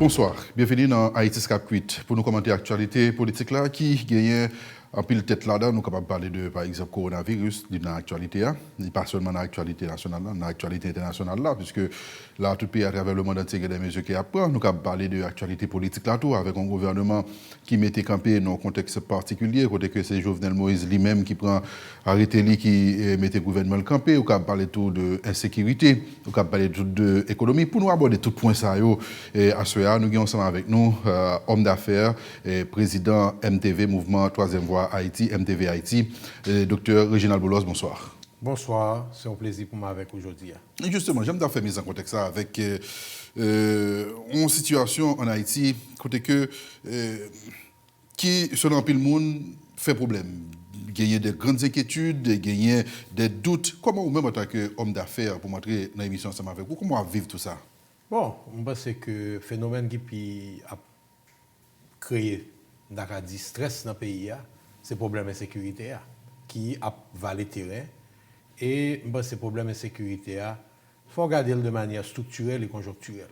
Bonsoir, bienvenue dans Haïti Scap 8 pour nous commenter l'actualité politique là qui gagne en pile tête là-dedans. Nous sommes capables de parler de, par exemple, coronavirus dans l'actualité, pas seulement dans l'actualité nationale, dans l'actualité internationale là, puisque là, tout pays à travers le monde entier a des mesures qui apprennent. Nous sommes parler de l'actualité politique là tout, avec un gouvernement qui mettait campé dans un contexte particulier, côté que c'est Jovenel Moïse lui-même qui prend arrêté lui qui mettait le gouvernement campé. Nous sommes parler tout de insécurité, nous sommes parler tout de économie. Pour nous aborder tout point ça, à ce nous avons ensemble avec nous homme d'affaires, président MTV, Mouvement Troisième Voie Haïti, MTV Haïti, docteur Réginald Boulos, bonsoir. Bonsoir, c'est un plaisir pour moi avec aujourd'hui. Et justement, j'aime faire mise en contexte ça avec une situation en Haïti, côté que qui, selon le monde, fait problème. Gagner des grandes inquiétudes, gagner des doutes. Comment vous-même, en tant qu'homme d'affaires, pour montrer dans l'émission ensemble avec vous, comment vivre tout ça? Bon, je pense que le phénomène qui a créé du stress dans le pays, c'est le problème de sécurité qui a valé terrain. Et je pense que ce problème de sécurité, il faut regarder de manière structurelle et conjoncturelle.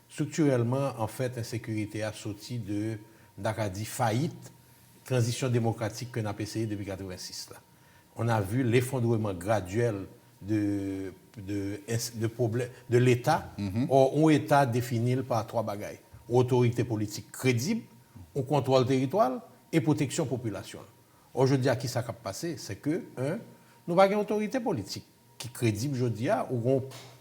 Structurellement, en fait, l'insécurité a sorti de faillite, transition démocratique que nous avons essayé depuis 1986. On a vu l'effondrement graduel de l'État. Or, un État défini par trois bagailles. Autorité politique crédible, un contrôle territorial et protection population. Aujourd'hui, à qui ça a passé, c'est que, nous avons une autorité politique qui est crédible aujourd'hui,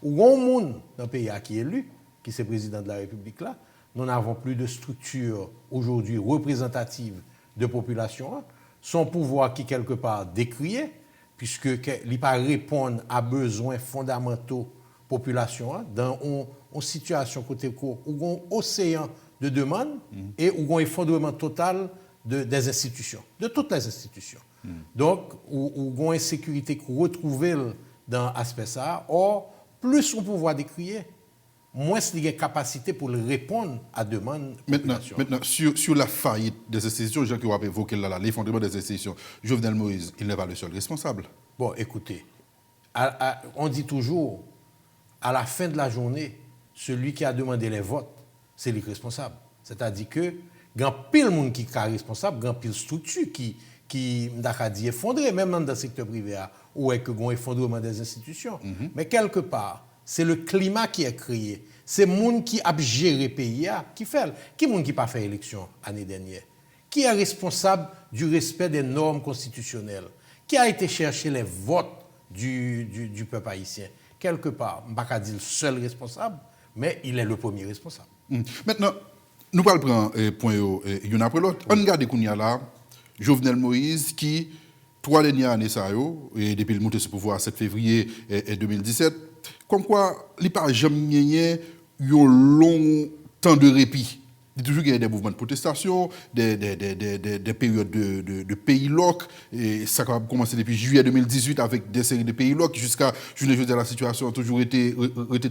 ou un monde dans le pays qui est élu, qui est le président de la République là. Nous n'avons plus de structure aujourd'hui représentative de population. Son pouvoir qui quelque part décrié, puisque il pas répondre à besoins fondamentaux population dans une situation côté court où un océan de demande et où un effondrement total des institutions, de toutes les institutions. Donc, où une insécurité qu'on retrouve dans l'aspect ça, or, plus on pouvoir décrier, moins il y a capacité pour répondre à demande population. Maintenant, sur la faillite des institutions, gens qui ont évoqué là, l'effondrement des institutions, Jovenel Moïse, il n'est pas le seul responsable. Bon, écoutez, on dit toujours, à la fin de la journée, celui qui a demandé les votes, c'est le responsable. C'est-à-dire que, il y a pile de monde qui est responsable, il y a pile de structures qui est effondrée, même dans le secteur privé, où est-ce qu'il y a un effondrement des institutions. Mais quelque part, c'est le climat qui est créé. C'est le monde qui a géré le pays qui fait. Qui est le monde qui n'a pas fait l'élection l'année dernière? Qui est responsable du respect des normes constitutionnelles? Qui a été chercher les votes du peuple haïtien? Quelque part, je ne vais pas dire le seul responsable, mais il est le premier responsable. Maintenant, nous allons prendre point une après l'autre. On regarde Kounia là, Jovenel Moïse qui, 3 dernières années, et depuis le monté ce pouvoir 7 février 2017, comme quoi, il n'y a pas jamais gagné un long temps de répit. Il y a toujours eu des mouvements de protestation, des périodes de pays locs. Et ça a commencé depuis juillet 2018 avec des séries de pays locs jusqu'à juillet, la situation a toujours été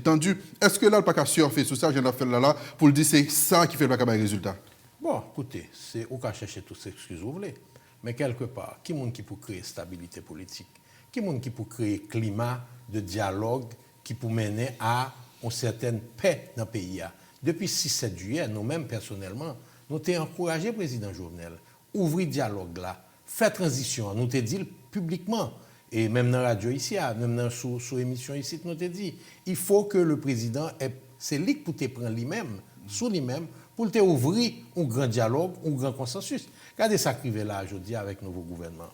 tendue. Est-ce que là, le PACA surfer sur ça, j'ai fait là, pour le dire, c'est ça qui fait le PACA le résultat? Bon, écoutez, c'est au cas chercher toutes ces excuses vous voulez. Mais quelque part, qui est-ce qui peut créer stabilité politique? Qui est-ce qui peut créer climat de dialogue qui peut mener à une certaine paix dans le pays? Depuis 6-7 juillet, nous-mêmes, personnellement, nous avons encouragé le président Jovenel, ouvrir le dialogue là, faire transition, nous avons dit publiquement, et même dans la radio ici, même sous émission ici, nous avons dit, il faut que le président, c'est lui qui peut prendre lui-même, sous lui-même, pour ouvrir un grand dialogue, un grand consensus. Regardez ça qui est là aujourd'hui avec le nouveau gouvernement.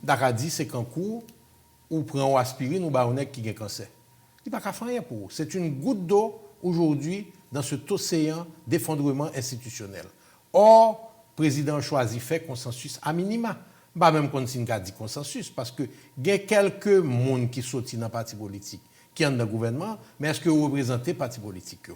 Dakar dit, c'est qu'en cours, ou prend aspirine ou baronnet qui a un cancer. Il n'y a pas qu'à faire rien pour. C'est une goutte d'eau aujourd'hui dans cet océan d'effondrement institutionnel. Or, le président choisit fait consensus à minima. Pas même quand il a dit consensus, parce que il y a quelques monde qui sortent dans le parti politique, qui sont dans le gouvernement, mais est-ce que vous représentez le parti politique?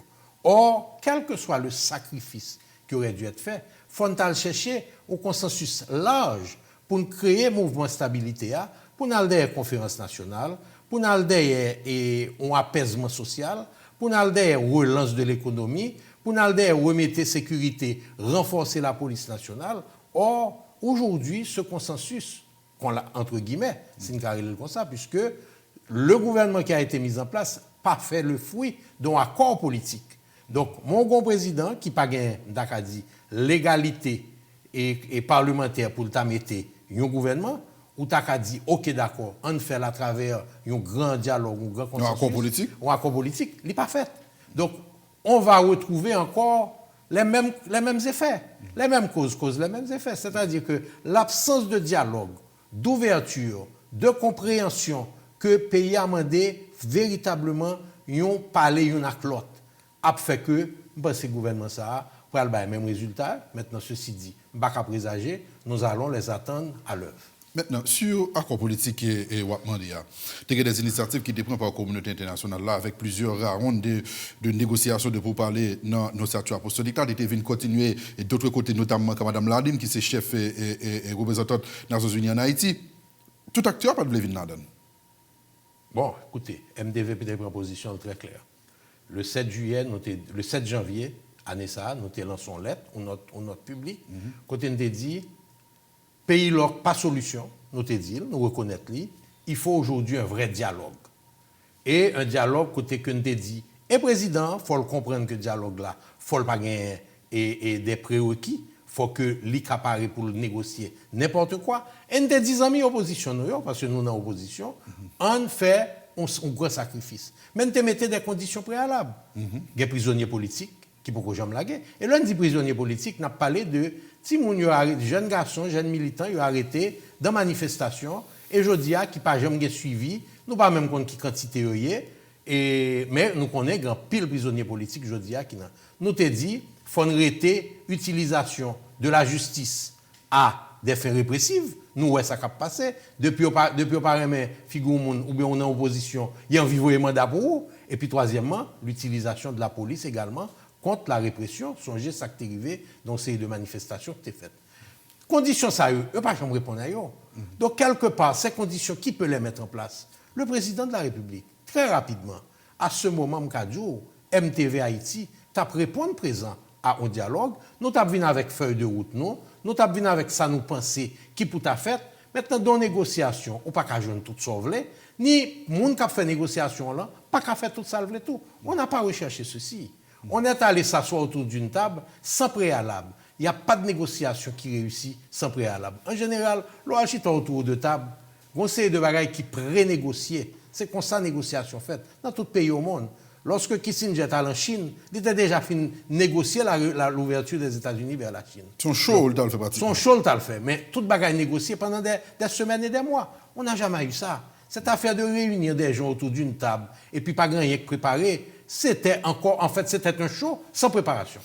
Or, quel que soit le sacrifice qui aurait dû être fait, il faut chercher un consensus large pour créer un mouvement de stabilité, pour nous aller à la conférence nationale, pour nous aller à un apaisement social, pour nous aller à la relance de l'économie, pour nous aller à remettre la sécurité, renforcer la police nationale. Or, aujourd'hui, ce consensus, qu'on l'a entre guillemets, c'est une carrière comme ça, puisque le gouvernement qui a été mis en place n'a pas fait le fruit d'un accord politique. Donc, mon grand président qui pas gain d'Acadie légalité et parlementaire pour le mettre un gouvernement, ou t'as dit, ok d'accord, on fait à travers un grand dialogue, un grand consensus. Un accord politique, il n'est pas fait. Donc, on va retrouver encore les mêmes effets, les mêmes causes les mêmes effets. C'est-à-dire que l'absence de dialogue, d'ouverture, de compréhension que le pays a demandé véritablement, ils ont parlé l'un avec l'autre, a fait que ce gouvernement ça pour le même résultat. Maintenant, ceci dit, pas qu'à présager, nous allons les attendre à l'œuvre. Maintenant, sur l'accord politique et Wapmandia, il y a des initiatives qui sont prises par la communauté internationale là, avec plusieurs rounds de négociations de pourparlers dans nos statuts apostoliques. Là, ils viennent continuer, et d'autres côtés, notamment comme Mme Ladine, qui est chef et représentante des Nations Unies en Haïti. Tout acteur pas de venir là-dedans. Bon, écoutez, MDV peut être une position très claire. Le 7 janvier, année ça, nous avons lancé une lettre, notre public, côté nous dit, pays leur pas solution, nous te dit, nous reconnaître il faut aujourd'hui un vrai dialogue. Et un dialogue côté que nous te dit, et président, faut le comprendre que le dialogue là, faut le pas gagner et des prérequis, faut que l'ICAPARE pour le négocier n'importe quoi. Et nous te dit amis opposition nous parce que nous en opposition, on fait un gros sacrifice. Mais nous te mettez des conditions préalables. Des prisonniers politiques qui pourquoi jamais la guerre. Et là on dit prisonniers politiques, n'a parlé de jeunes garçons, jeunes militants, ils ont arrêté dans manifestation et je dis qui pas jamais suivi, nous pas même compte qui quantité mais nous connaissons grand pile prisonniers politiques je dis qui nous te dit faut arrêter utilisation de la justice à des faits répressifs. Nous ouais ça cap passé depuis par figure ou bien on est en opposition, il y a un vivre mandat pour vous. Et puis troisièmement, l'utilisation de la police également contre la répression, songez ça qui est arrivé dans ces deux manifestations qui étaient faites. Conditions ça eux pas jamais répondre à eux. Donc quelque part ces conditions qui peut les mettre en place? Le président de la République très rapidement à ce moment m'kadjou MTV Haïti t'a répondu présent à un dialogue, nous t'a venu avec feuille de route nous t'a venu avec ça nous penser qui pour ta fait. Maintenant dans négociation, on pas qu'à joindre tout sauver ni moun qui a fait négociation là, pas qu'à faire tout salver tout. On n'a pas recherché ceci. On est allé s'asseoir autour d'une table sans préalable. Il n'y a pas de négociation qui réussit sans préalable. En général, l'on autour de table, on sait de bagailles qui pré-négocier. C'est comme ça négociation faite dans tout pays au monde. Lorsque Kissinger est allé en Chine, il était déjà fini de négocier l'ouverture des États-Unis vers la Chine. Son show, il fait partie. Son show, il fait. Mais toute bagaille négociée pendant des semaines et des mois. On n'a jamais eu ça. Cette affaire de réunir des gens autour d'une table et puis pas rien préparé, c'était un show sans préparation.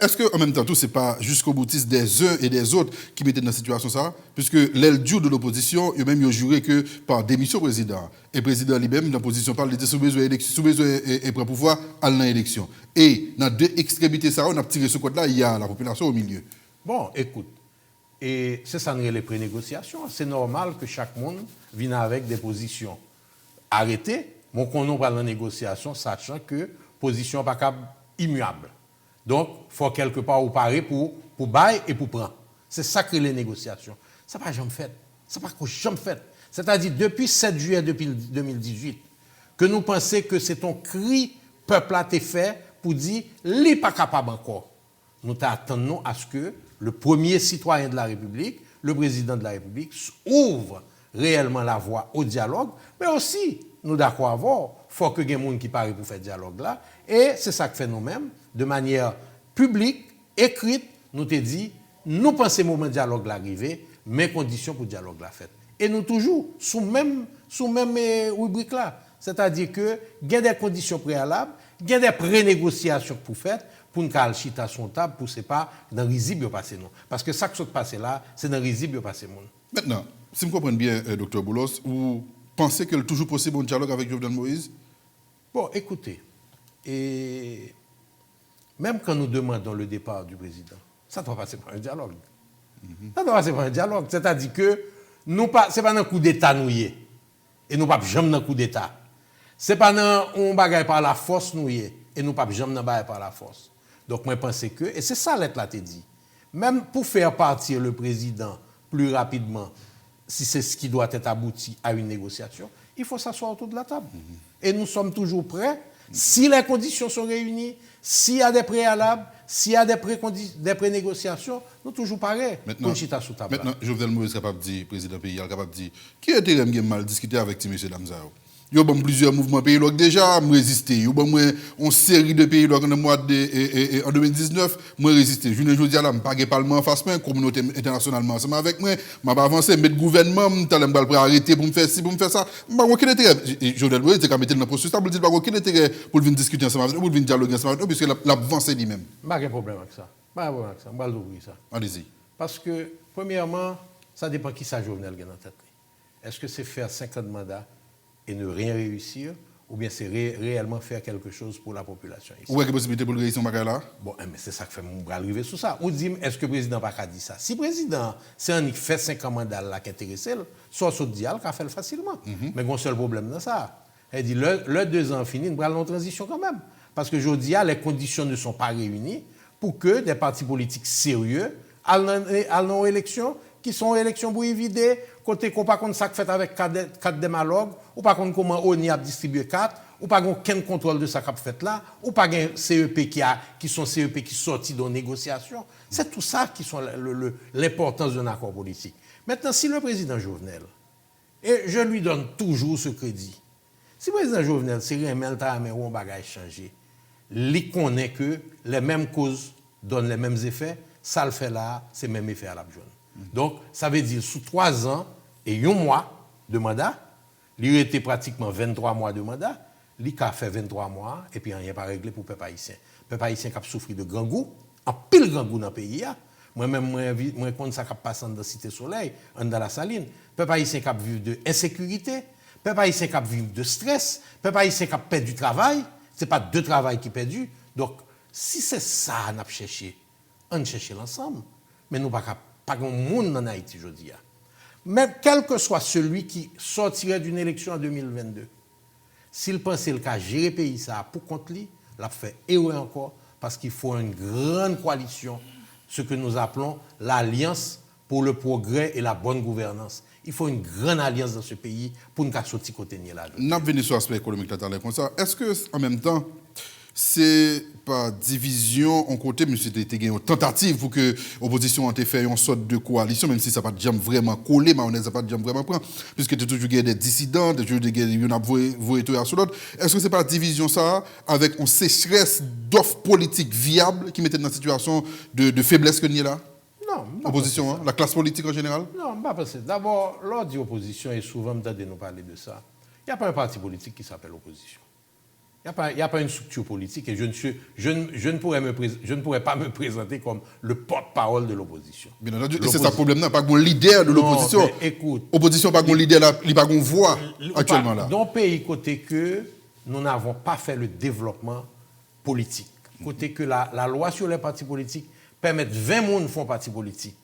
Est-ce qu'en même temps, tout, ce n'est pas jusqu'au boutiste des uns et des autres qui mettaient dans cette situation ça? Puisque l'aile dure de l'opposition, ils même juré que par démission président, et le président lui-même, dans la position, parle de sous besoin et prend pouvoir, à l'élection. Et dans deux extrémités, ça, on a tiré ce code-là, il y a la population au milieu. Bon, écoute, et c'est ça les pré-négociations. C'est normal que chaque monde vienne avec des positions arrêtées. Mon qu'on parle de négociation, sachant que position pas immuable. Donc, il faut quelque part ou parer pour bailler et pour prendre. C'est ça que les négociations. Ça n'a pas jamais fait. Ça n'a pas jamais fait. C'est-à-dire, depuis 7 juillet 2018, que nous pensons que c'est un cri peuple a été fait pour dire « il n'est pas capable encore ». Nous attendons à ce que le premier citoyen de la République, le président de la République, ouvre réellement la voie au dialogue, mais aussi, nous d'accord avoir, il faut que des gens qui parlent pour faire ce dialogue-là, et c'est ça que fait nous-mêmes, de manière publique, écrite, nous te dit, nous pensons au moment du dialogue l'arrivée, mais conditions pour le dialogue la fête. Et nous toujours, sous même rubrique là, c'est-à-dire que il y a des conditions préalables, il y a des pré-négociations pour faire, pour nous calmer à son table, pour ne pas dans le risible passer non. Parce que ça qui se passe là, c'est dans le risible passer monde. Maintenant, si je comprends bien, Dr Boulos, vous pensez qu'il est toujours possible un dialogue avec Jovenel Moïse? Bon, écoutez, et même quand nous demandons le départ du président, ça doit passer par un dialogue. Ça doit passer par un dialogue. C'est-à-dire que ce n'est pas un coup d'État nous y est. Et nous ne sommes pas jamais dans un coup d'État. Ce n'est pas un bagage par la force nous y est. Et nous ne sommes pas jamais dans un bagage par la force. Donc, moi, je pense que, et c'est ça l'être là, te dit, même pour faire partir le président plus rapidement, si c'est ce qui doit être abouti à une négociation, il faut s'asseoir autour de la table. Et nous sommes toujours prêts Si les conditions sont réunies, s'il y a des préalables, s'il y a des prénégociations, nous toujours pareil. Maintenant, Jovenel Moïse est capable de dire, président pays, est capable de dire, qui était mal discuté avec M. Damzao? Il y a plusieurs mouvements pays déjà résisté. Il y a une série de pays en 2019 moi résisté. Je ne dis à la pas de parlement en face main, communauté internationalement ensemble avec moi, m'a avancé mettre gouvernement, m't'allem pas arrêter pour me faire ci, pour me faire ça. Pas aucun intérêt. Jovenel Moïse c'est quand mettre dans le processus, pour dire pas aucun intérêt pour venir discuter ensemble avec nous, pour venir dialoguer ensemble avec nous puisque l'a avancé lui-même. Pas de problème avec ça. Pas de problème avec ça. On va l'ouvrir ça. Allez-y. Parce que premièrement, ça dépend qui ça Jovenel a dans tête. Est-ce que c'est faire 5 ans de mandat et ne rien réussir, ou bien c'est réellement faire quelque chose pour la population ici. Où est-ce que possibilité pour le réussir là? Bon, mais c'est ça que fait mon arriver sur ça. On dit, est-ce que le président n'a pas dit ça? Si le président, c'est un qui fait 5 ans mandat là qui intéresse, soit sur le dialogue, il fait facilement. Mais il y a un seul problème dans ça. Il dit, le 2 ans fini, nous allons en transition quand même. Parce que je dis, les conditions ne sont pas réunies pour que des partis politiques sérieux aillent en élection, qui sont élections pour éviter, côté qu'on pas contre ça fait avec quatre démalogues, ou pas contre comment on y a distribué 4, ou pas aucun contrôle de ça qu'a fait là, ou pas un CEP qui sont CEP qui sortent dans négociations. C'est tout ça qui sont l'importance d'un accord politique. Maintenant, si le président Jovenel, et je lui donne toujours ce crédit, si le président Jovenel, c'est rien, mais on bagage changé, il connaît que les mêmes causes donnent les mêmes effets, ça le fait là, c'est le même effet à la jeune. Donc, ça veut dire, sous 3 ans et 1 mois de mandat, il a été pratiquement 23 mois de mandat, il a fait 23 mois, et puis rien n'est pas réglé pour le peuple haïtien. Le peuple haïtien qui a souffert de grand goût, en pile grand goût dans le pays. Moi-même, je compte ça qui passe dans la Cité Soleil, dans la Saline. Le peuple haïtien qui a vécu de insécurité, le peuple haïtien qui a vécu de stress, le peuple haïtien qui a perdu du travail. Ce n'est pas 2 travail qui perdu. Donc, si c'est ça qu'on a cherché, on cherche l'ensemble. Mais nous ne pouvons pas de monde en Haïti, je dis. Même quel que soit celui qui sortirait d'une élection en 2022, s'il pensait le cas gérer le pays ça pour contre lui, l'a fait erreur encore, parce qu'il faut une grande coalition, ce que nous appelons l'Alliance pour le progrès et la bonne gouvernance. Il faut une grande alliance dans ce pays pour nous sortir côté là. Nous avons venu sur l'aspect économique là comme ça. Est-ce que en même temps c'est par division en côté, mais c'était une tentative pour que l'opposition ait fait une sorte de coalition, même si ça n'a pas jamais vraiment collé, mais on n'a pas vraiment pris, puisque tu as toujours des dissidents, tu as toujours des sur l'autre. Est-ce que c'est par division ça, avec une sécheresse d'offres politiques viables qui mettait dans une situation de faiblesse que nous là? Non. Opposition, hein? La classe politique en général? Non, pas parce que d'abord, l'ordre d'opposition, et souvent, de nous parler de ça, il n'y a pas un parti politique qui s'appelle opposition. Il n'y a pas une structure politique et je ne pourrais pas me présenter comme le porte-parole de l'opposition. Bien entendu, et c'est ça le problème, pas un leader de l'opposition. Écoute, opposition pas un leader, il n'y a pas une voix actuellement là. Dans le pays, côté que nous n'avons pas fait le développement politique, côté que la loi sur les partis politiques permet 20 personnes font parti politique,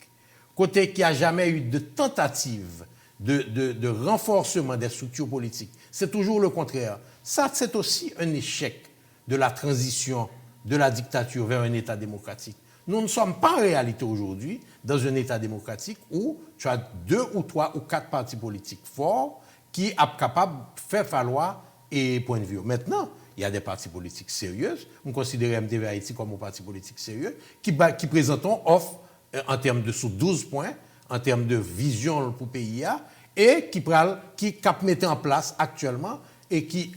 côté qu'il n'y a jamais eu de tentative de renforcement des structures politiques, c'est toujours le contraire. Ça, c'est aussi un échec de la transition de la dictature vers un État démocratique. Nous ne sommes pas en réalité aujourd'hui dans un État démocratique où tu as 2 ou 3 ou 4 partis politiques forts qui sont capables de faire valoir et point de vue. Maintenant, il y a des partis politiques sérieux. On considère MTV Haïti comme un parti politique sérieux qui présentent offre en termes de sous 12 points, en termes de vision pour le pays et qui mettent en place actuellement et qui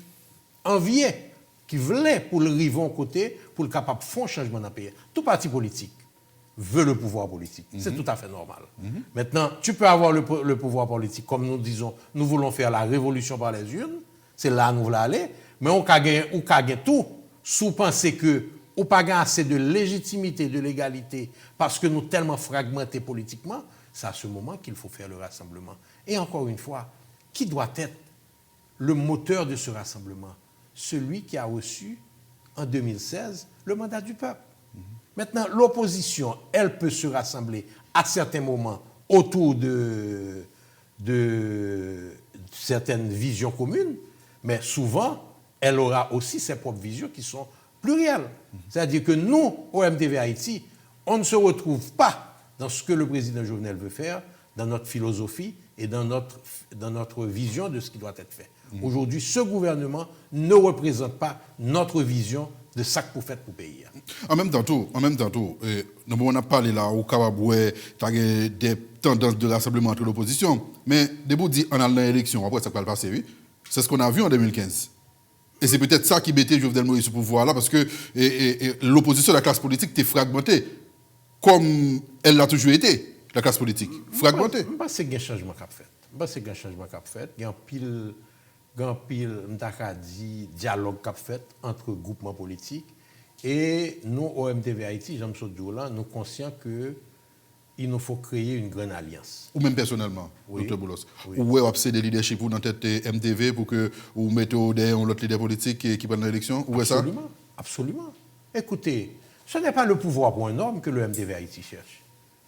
enviait, qui voulait pour le rivon côté, pour le capable de faire un changement dans le pays. Tout parti politique veut le pouvoir politique. C'est tout à fait normal. Maintenant, tu peux avoir le pouvoir politique, comme nous disons, nous voulons faire la révolution par les urnes, c'est là où nous voulons aller, mais on peut tout sous penser que on pas assez de légitimité, de légalité, parce que nous sommes tellement fragmentés politiquement, c'est à ce moment qu'il faut faire le rassemblement. Et encore une fois, qui doit être le moteur de ce rassemblement? Celui qui a reçu en 2016 le mandat du peuple. Maintenant, l'opposition, elle peut se rassembler à certains moments autour de certaines visions communes, mais souvent, elle aura aussi ses propres visions qui sont plurielles. C'est-à-dire que nous, au MTV Haïti, on ne se retrouve pas dans ce que le président Jovenel veut faire, dans notre philosophie et dans notre vision de ce qui doit être fait. Aujourd'hui, ce gouvernement ne représente pas notre vision de ça que vous faites pour le pays. En même temps, on a parlé là, au Kababoué, tu as des tendances de rassemblement entre l'opposition, mais debout dit en allant à l'élection, après ça va le passer, oui. C'est ce qu'on a vu en 2015. Et c'est peut-être ça qui mettait Jovenel Moïse au pouvoir là, parce que l'opposition de la classe politique était fragmentée, comme elle l'a toujours été, la classe politique, fragmentée. Je pense qu'il y a un changement qu'a fait. Il y a un pile, dialogue qu'a fait entre groupements politiques. Et nous, au MTV Haïti, Jean-Michel Dioula, nous sommes conscients qu'il nous faut créer une grande alliance. Ou même personnellement, Oui. Dr. Boulos. Oui. Ou vous avez des leadership dans tête MTV pour que vous mettez derrière l'autre leader politique qui prend l'élection. Ou est ça? Absolument, absolument. Écoutez, ce n'est pas le pouvoir pour un homme que le MTV Haïti cherche.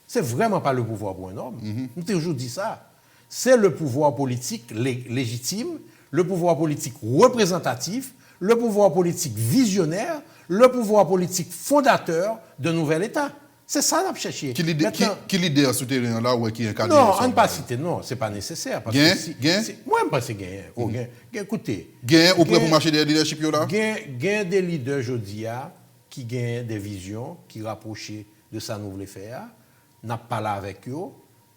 C'est vraiment pas le pouvoir pour un homme. Nous avons toujours dit ça. C'est le pouvoir politique légitime, le pouvoir politique représentatif, le pouvoir politique visionnaire, le pouvoir politique fondateur d'un nouvel État. C'est ça qu'on a cherché. Qui leader souterrain là ou qui est un cadre? Non, on ne pas citer, non, ce n'est pas nécessaire. Parce Gain? que Gain? Moi, je ne pense pas gain. Écoutez. Gain ou prêt pour marcher des leadership là? Gain des leaders, je dis, qui gagnent des visions, qui rapprochent de ça nous voulons faire, n'a pas là avec eux.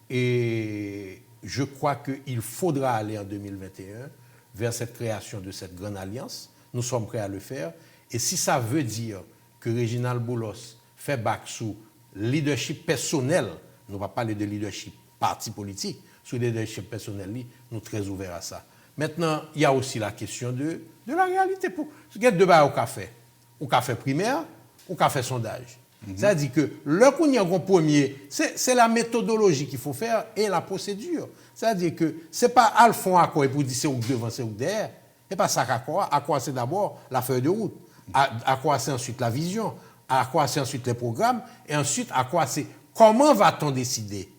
Et je crois qu'il faudra aller en 2021 vers cette création de cette grande alliance. Nous sommes prêts à le faire. Et si ça veut dire que Réginald Boulos fait bac sous leadership personnel, nous ne va pas parler de leadership parti politique, sous leadership personnel, nous sommes très ouverts à ça. Maintenant, il y a aussi la question de la réalité. Il y a deux barres au café primaire, au café sondage. C'est-à-dire que le qu'on y a un premier, c'est la méthodologie qu'il faut faire et la procédure. C'est-à-dire que ce n'est pas à fond à quoi pour dire c'est où devant, c'est où derrière. Ce n'est pas ça qu'à quoi. À quoi c'est d'abord la feuille de route. À quoi c'est ensuite la vision. À quoi c'est ensuite les programmes. Et ensuite, à quoi c'est comment va-t-on décider?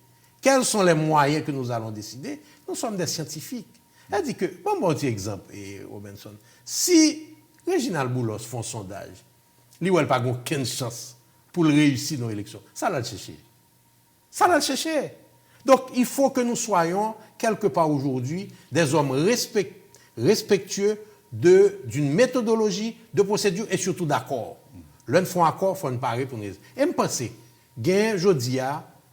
Quels sont les moyens que nous allons décider? Nous sommes des scientifiques. C'est-à-dire que, bon petit exemple, Robinson, si Réginald Boulos fait un sondage, lui, il n'a pas 15 chances pour réussir nos élections. Ça va le chercher. Ça va le chercher. Donc, il faut que nous soyons, quelque part aujourd'hui, des hommes respectueux d'une méthodologie, de procédure et surtout d'accord. L'un font accord, il faut ne pas répondre. Et je pense, il y a aujourd'hui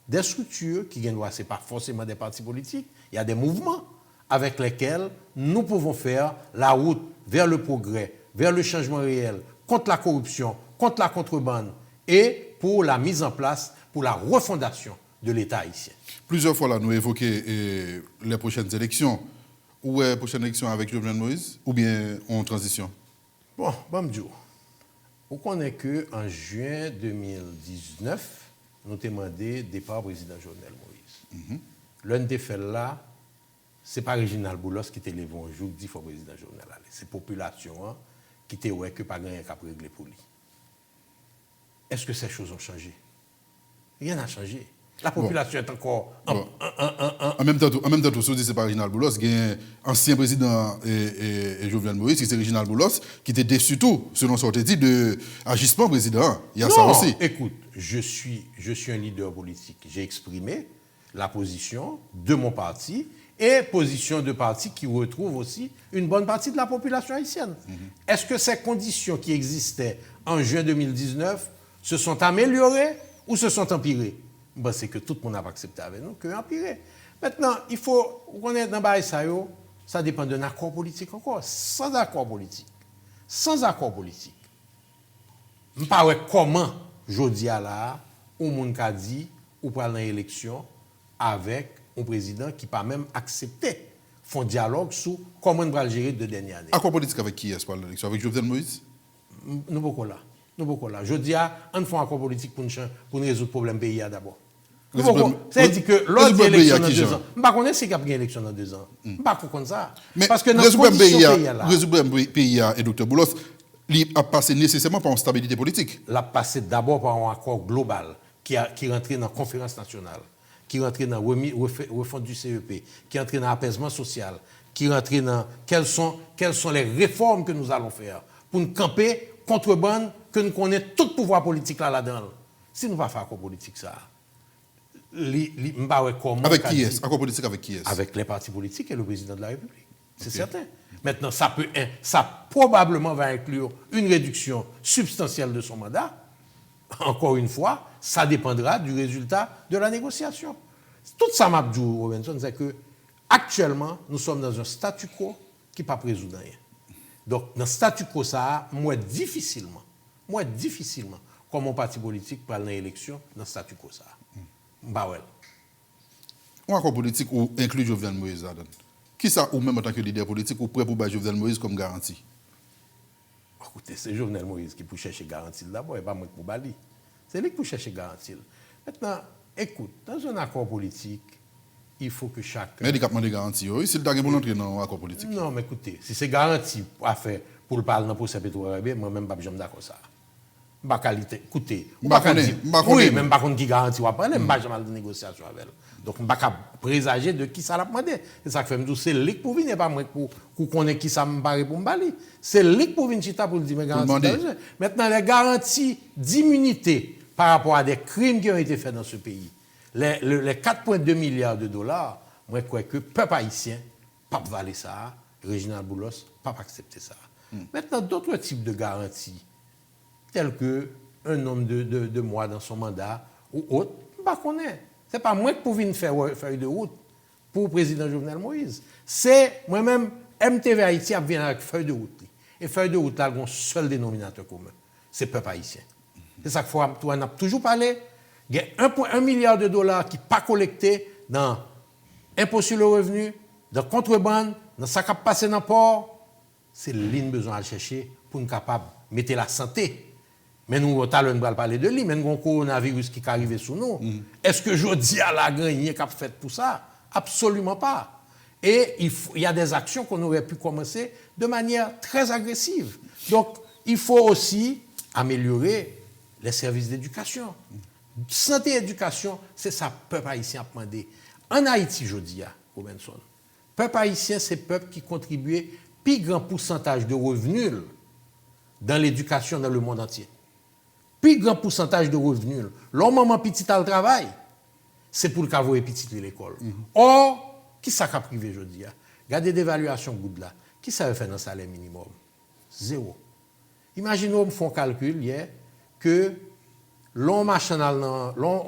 des structures qui ne sont pas forcément des partis politiques, il y a des mouvements avec lesquels nous pouvons faire la route vers le progrès, vers le changement réel, contre la corruption, contre la contrebande et pour la mise en place, pour la refondation de l'État haïtien. Plusieurs fois, là, nous évoquons les prochaines élections. Où est la prochaine élection avec Jovenel Moïse ou bien en transition? Bon, vous connaissez qu'en juin 2019, nous avons demandé départ président Jovenel Moïse. L'un des faits là, ce n'est pas Réginald Boulos qui était levé un jour qui dit qu'il faut président Jovenel aller. C'est la population qui était ouais que pas gagné qu'à régler pour lui. Est-ce que ces choses ont changé? Rien n'a changé. La population est encore... En même temps, si vous dites que ce n'est pas Réginald Boulos, il y a un ancien président et Jovenel Moïse, c'est Réginald Boulos, qui était déçu tout, selon son dit, de l'agissement président. Il y a ça aussi. Écoute, je suis un leader politique. J'ai exprimé la position de mon parti et position de parti qui retrouve aussi une bonne partie de la population haïtienne. Est-ce que ces conditions qui existaient en juin 2019 se sont améliorées ou se sont empirées? Ben, c'est que tout le monde n'a pas accepté avec nous que empiré. Maintenant, il faut qu'on est dans le ça dépend d'un accord politique encore. Sans accord politique, je ne sais pas comment, je dis là, on monde a dit, ou pour aller dans l'élection avec un président qui n'a pas même accepté font dialogue sur comment on va gérer de dernières années. Accord politique avec qui est-ce pour l'élection? Avec Jovenel Moïse? Nous beaucoup là. Je dis, on fait un accord politique pour nous résoudre le problème pays d'abord. C'est-à-dire que l'autre élection dans 2 ans, je ne sais pas si il y a une élection dans 2 ans. Je ne sais pas comme ça. Parce que dans le résoudre pays et Dr. Boulos, il a passé nécessairement par une stabilité politique. Il a passé d'abord par un accord global qui rentrait dans la conférence nationale, qui rentrait dans la refonte du CEP, qui rentrait dans l'apaisement social, qui rentrait dans quelles sont les réformes que nous allons faire pour nous camper contrebande que nous connaissons tout pouvoir politique là-dedans. Si nous ne faisons pas accord politique, ça. Avec qui est-ce? Accord politique avec qui est-ce? Avec les partis politiques et le président de la République. C'est certain. Maintenant, ça probablement va inclure une réduction substantielle de son mandat. Encore une fois, ça dépendra du résultat de la négociation. Tout ça, Mabdou Robinson, c'est que actuellement, nous sommes dans un statu quo qui n'est pas résoudre rien. Donc, dans ce statu quo, ça, moi, difficilement, comme mon parti politique pour aller dans l'élection, dans ce statu quo, ça. Bah ouais. Un accord politique ou inclut Jovenel Moïse là-dedans. Qui ça, ou même en tant que leader politique, ou prêt pour battre Jovenel Moïse comme garantie? Écoutez, c'est Jovenel Moïse qui peut chercher garantie d'abord, et pas moi pour Bali. C'est lui qui peut chercher garantie. Maintenant, écoute, dans un accord politique, il faut que chacun... Mais il y a des garanties, oui, c'est le dernier pour entrer dans un accord politique. Non, mais écoutez, si c'est garanti à faire pour le parler dans le procès pétrolier, moi-même, je ne suis pas d'accord ça. Bah, qualité. Écoutez, oui, même pas qui garantit ou après, je ne vais jamais de négociation avec elle. Donc, je ne vais pas présager de qui ça l'a demandé. C'est ça que fait me dire, c'est lui pour venir, pas moi pour connaître qui ça me paraît pour me balayer. C'est lui pour venir chita pour le dire, mais garantie. Maintenant, les garanties d'immunité par rapport à des crimes qui ont été faits dans ce pays, les 4,2 milliards de dollars, moi, je crois que le peuple haïtien, pas valer ça, Réginald Boulos, pas accepter ça. Maintenant, d'autres types de garanties, tels que un nombre de mois dans son mandat ou autre, je ne sais pas. Ce n'est pas moi qui peux venir faire feuille de route pour le président Jovenel Moïse. C'est moi-même, MTV Haïti a venu avec feuille de route. Et feuille de route, là, il y a un seul dénominateur commun. C'est le peuple haïtien. C'est ça qu'il faut, on a toujours parlé. Il y a 1,1 milliard de dollars qui n'est pas collecté dans l'impôt sur le revenu, dans la contrebande, dans ça qui a passé dans le port. C'est l'île besoin à chercher pour nous capables de mettre la santé. Mais nous, on va parler de lui, mais nous avons un coronavirus qui est arrivé sur nous. Est-ce que je dis à la gagne qui a fait pour ça? Absolument pas. Et il y a des actions qu'on aurait pu commencer de manière très agressive. Donc, il faut aussi améliorer les services d'éducation. Santé et éducation, c'est ça que le peuple haïtien a demandé. En Haïti, je dis, Robinson, le peuple haïtien, c'est le peuple qui contribuait plus grand pourcentage de revenus dans l'éducation dans le monde entier. Plus grand pourcentage de revenus. L'homme maman petit à le travail, c'est pour le cas et petit à l'école. Or, qui ça a privé aujourd'hui? Regardez l'évaluation good là. Qui ça veut faire dans le salaire minimum? Zéro. Imaginez, on fait un calcul hier que l'homme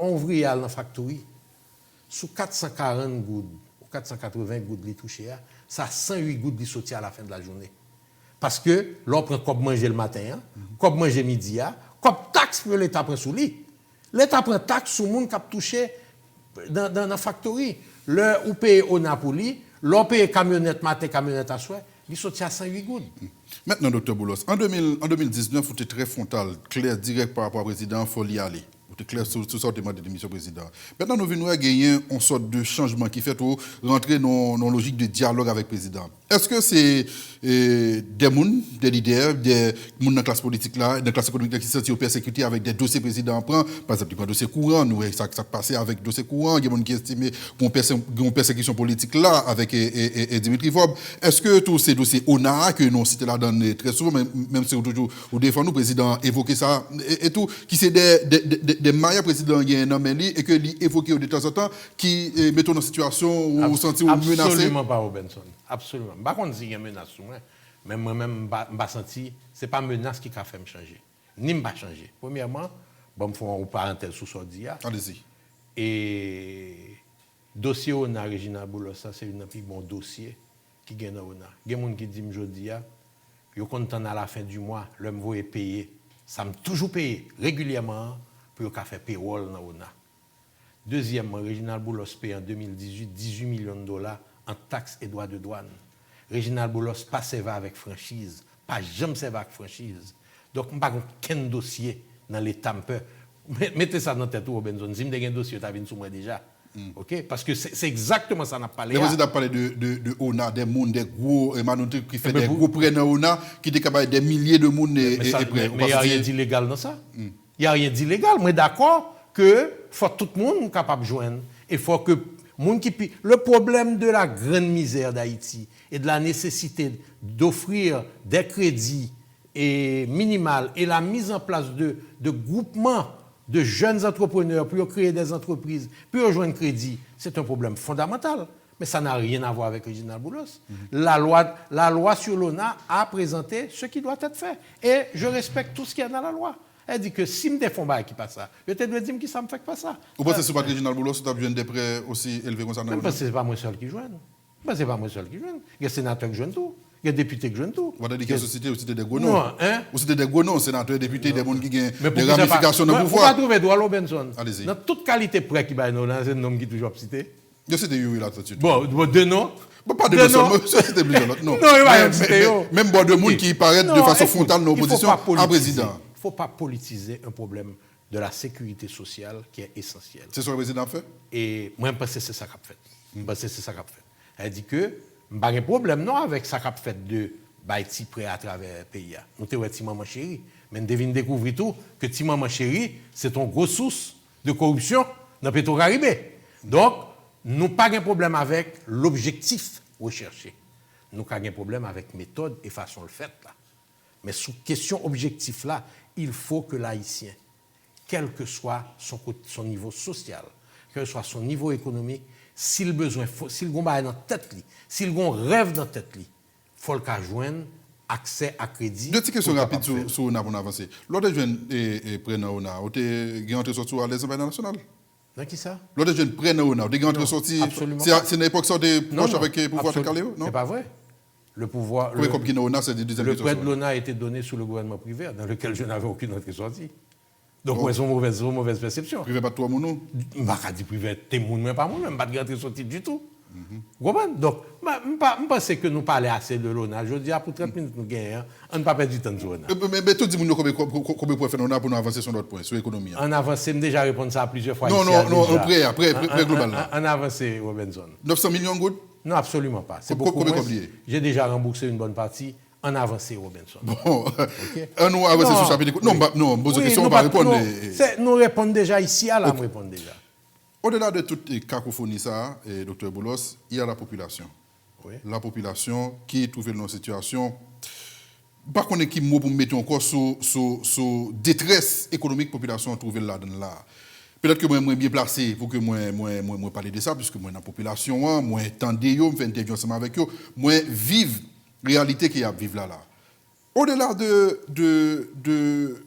ouvrier dans la factory, sous 440 gouttes ou 480 gouttes de touché, ça a 108 gouttes de sorti à la fin de la journée. Parce que l'on prend comme manger le matin, comme manger midi, comme taxe que l'État prend sous lui. L'État prend taxe sur le monde qui a touché dans la factory. Ou paye au Napoli, l'on paye camionnette matin, camionnette à soir, il sortit à 108 gouttes. Maintenant, Dr. Boulos, en 2019, vous êtes très frontal, clair, direct par rapport au président, il faut y aller. Vous êtes clair sur ce sorte de démission président. Maintenant, nous venons à gagner une sorte de changement qui fait pour rentrer dans une logique de dialogue avec le président. Est-ce que c'est des leaders, des gens dans la classe politique, dans la classe économique qui se sentent persécutés avec des dossiers présidents prend, par exemple, un dossier courant, nous, ça passé avec dossier courant, il y a des gens qui estiment qu'on persécution politique là avec Dimitri Vob. Est-ce que tous ces dossiers ONA, que nous citons là dans très souvent, même si toujours au défend nous, président évoqué ça et tout, qui c'est des meilleurs présidents qui ont un et que lui évoqué de temps en temps, qui mettent en situation où vous sentez menacé? Absolument pas, Robinson. Absolument. Par contre, s'il y a une menace sur moi, mais moi-même, je senti, ce n'est pas une menace qui a fait me changer. Ni me changer. Premièrement, je vais faire une parenthèse sur ce dia. Allez-y. Et dossier ONA, Réginald Boulos, ça c'est un plus bon dossier qui gagne dans ONA. Il y a des gens qui disent aujourd'hui, ils sont contents à la fin du mois, le me voit payer. Ça me toujours payé régulièrement pour faire payroll dans ONA. Deuxièmement, Réginald Boulos paye en 2018 18 millions de dollars en taxes et droits de douane. Réginald Boulos pas servi avec franchise, pas jamais servi avec franchise. Donc, je n'ai pas aucun dossier dans l'État. Mettez ça dans la tête, Robinson. Si vous avez un dossier, vous avez sur moi déjà. Okay? Parce que c'est exactement ça qu'on a parlé. Vous avez parlé de ONA, des gens, des gros qui font des gros prêts dans ONA, qui sont capables des milliers de monde. Mais il n'y a rien d'illégal dans ça. Il n'y a rien d'illégal. Mais d'accord que faut tout le monde capable de joindre. Il faut que le problème de la grande misère d'Haïti et de la nécessité d'offrir des crédits minimales et la mise en place de groupements de jeunes entrepreneurs pour créer des entreprises, pour rejoindre crédit, c'est un problème fondamental. Mais ça n'a rien à voir avec Reginald Boulos. La loi sur l'ONA a présenté ce qui doit être fait. Et je respecte tout ce qu'il y a dans la loi. Elle dit que si je me défends pas qui passe ça, je te dois dire que ça ne me fait pas ça. Vous pensez que ce n'est pas Reginald Boulos qui a besoin de prêts aussi élevés comme ça? Parce que ce n'est pas moi seul qui joue. Ce n'est pas moi seul qui joue. Il y a des sénateurs qui jouent tout. Il y a des députés qui jouent tout. Vous avez dit que la société aussi des gros noms. Non, hein? Aussi des gros noms, sénateurs, députés, des gens qui ont Mais des ramifications de pouvoir. Vous pouvoir. pouvez trouver Edouard Robinson. Allez-y. Dans toute qualité près qui va nous c'est un nom qui est toujours cité. Je sais des là tout de suite. Bon, deux noms. Pas de deux noms, c'était plusieurs autres. Non, il va citer. Même bon de monde qui paraît de façon frontale dans l'opposition à président. Il ne faut pas politiser un problème de la sécurité sociale qui est essentiel. C'est ce que le président fait? Et moi, je pense que c'est ça qu'il a fait. Je pense que c'est ça qu'il a fait. Elle dit que, je n'ai pas de problème non avec ça qu'il a fait de Baïti prêt à travers le pays. Nous avons dit maman chérie. Mais nous devons découvrir tout que ti maman chérie, c'est une grosse source de corruption dans le Petro-Caribé. Donc, nous n'avons pas de problème avec l'objectif recherché. Nous avons un problème avec méthode et façon de le faire. Là. Mais sous question objectif là, il faut que l'Haïtien, quel que soit son niveau social, quel que soit son niveau économique, s'il a besoin, s'il a dans tête, s'il a un rêve dans tête, il faut le joindre accès à crédit. Deux petites questions rapides sur ONA pour avancer. L'autre jeune prenne ONA, vous avez entré sorti à l'Assemblée nationale? Dans qui ça? L'autre jeune prenne ONA, vous avez entré sorti. C'est une époque sortie proche avec le pouvoir de Caléo? Non, c'est pas vrai. Le pouvoir. Le prêt de l'ONA a été donné sous le gouvernement privé, dans lequel je n'avais aucune entrée sortie. Donc, c'est une mauvaise perception. Privé pas de toi, mon nom? Je ne vais pas dire privé, t'es mon mais pas moi, même pas de entrée sortie du tout. Vous comprenez? Donc, je pense que nous parlons assez de l'ONA. Je dis, pour 30 minutes, nous gagnons. On ne peut pas perdre du temps sur l'ONA. Mais tout le monde combien de faire l'ONA pour nous avancer sur notre point, sur l'économie? On avance, je déjà répondu ça plusieurs fois. Non, après globalement. On avance, Robinson. 900 millions de gouttes? Non, absolument pas. C'est beaucoup moins. J'ai déjà remboursé une bonne partie. En avancé, Robinson. Bon, nous avancer sur le chapitre. Non, vos questions, on va répondre. Nous répondons déjà ici, là, nous répondons déjà. Au-delà de toute cacophonie, ça, Dr. Boulos, il y a la population. Oui. La population qui est trouvée dans une situation. Pas qu'on ait qui mot pour mettre encore sur détresse économique population trouvée là-dedans là. Peut-être que moi, bien placé pour que moi parler de ça, puisque moi, dans la population, moi, tendez, je fais une interview ensemble avec eux, moi, vive réalité qu'il y a à vivre là. Au-delà de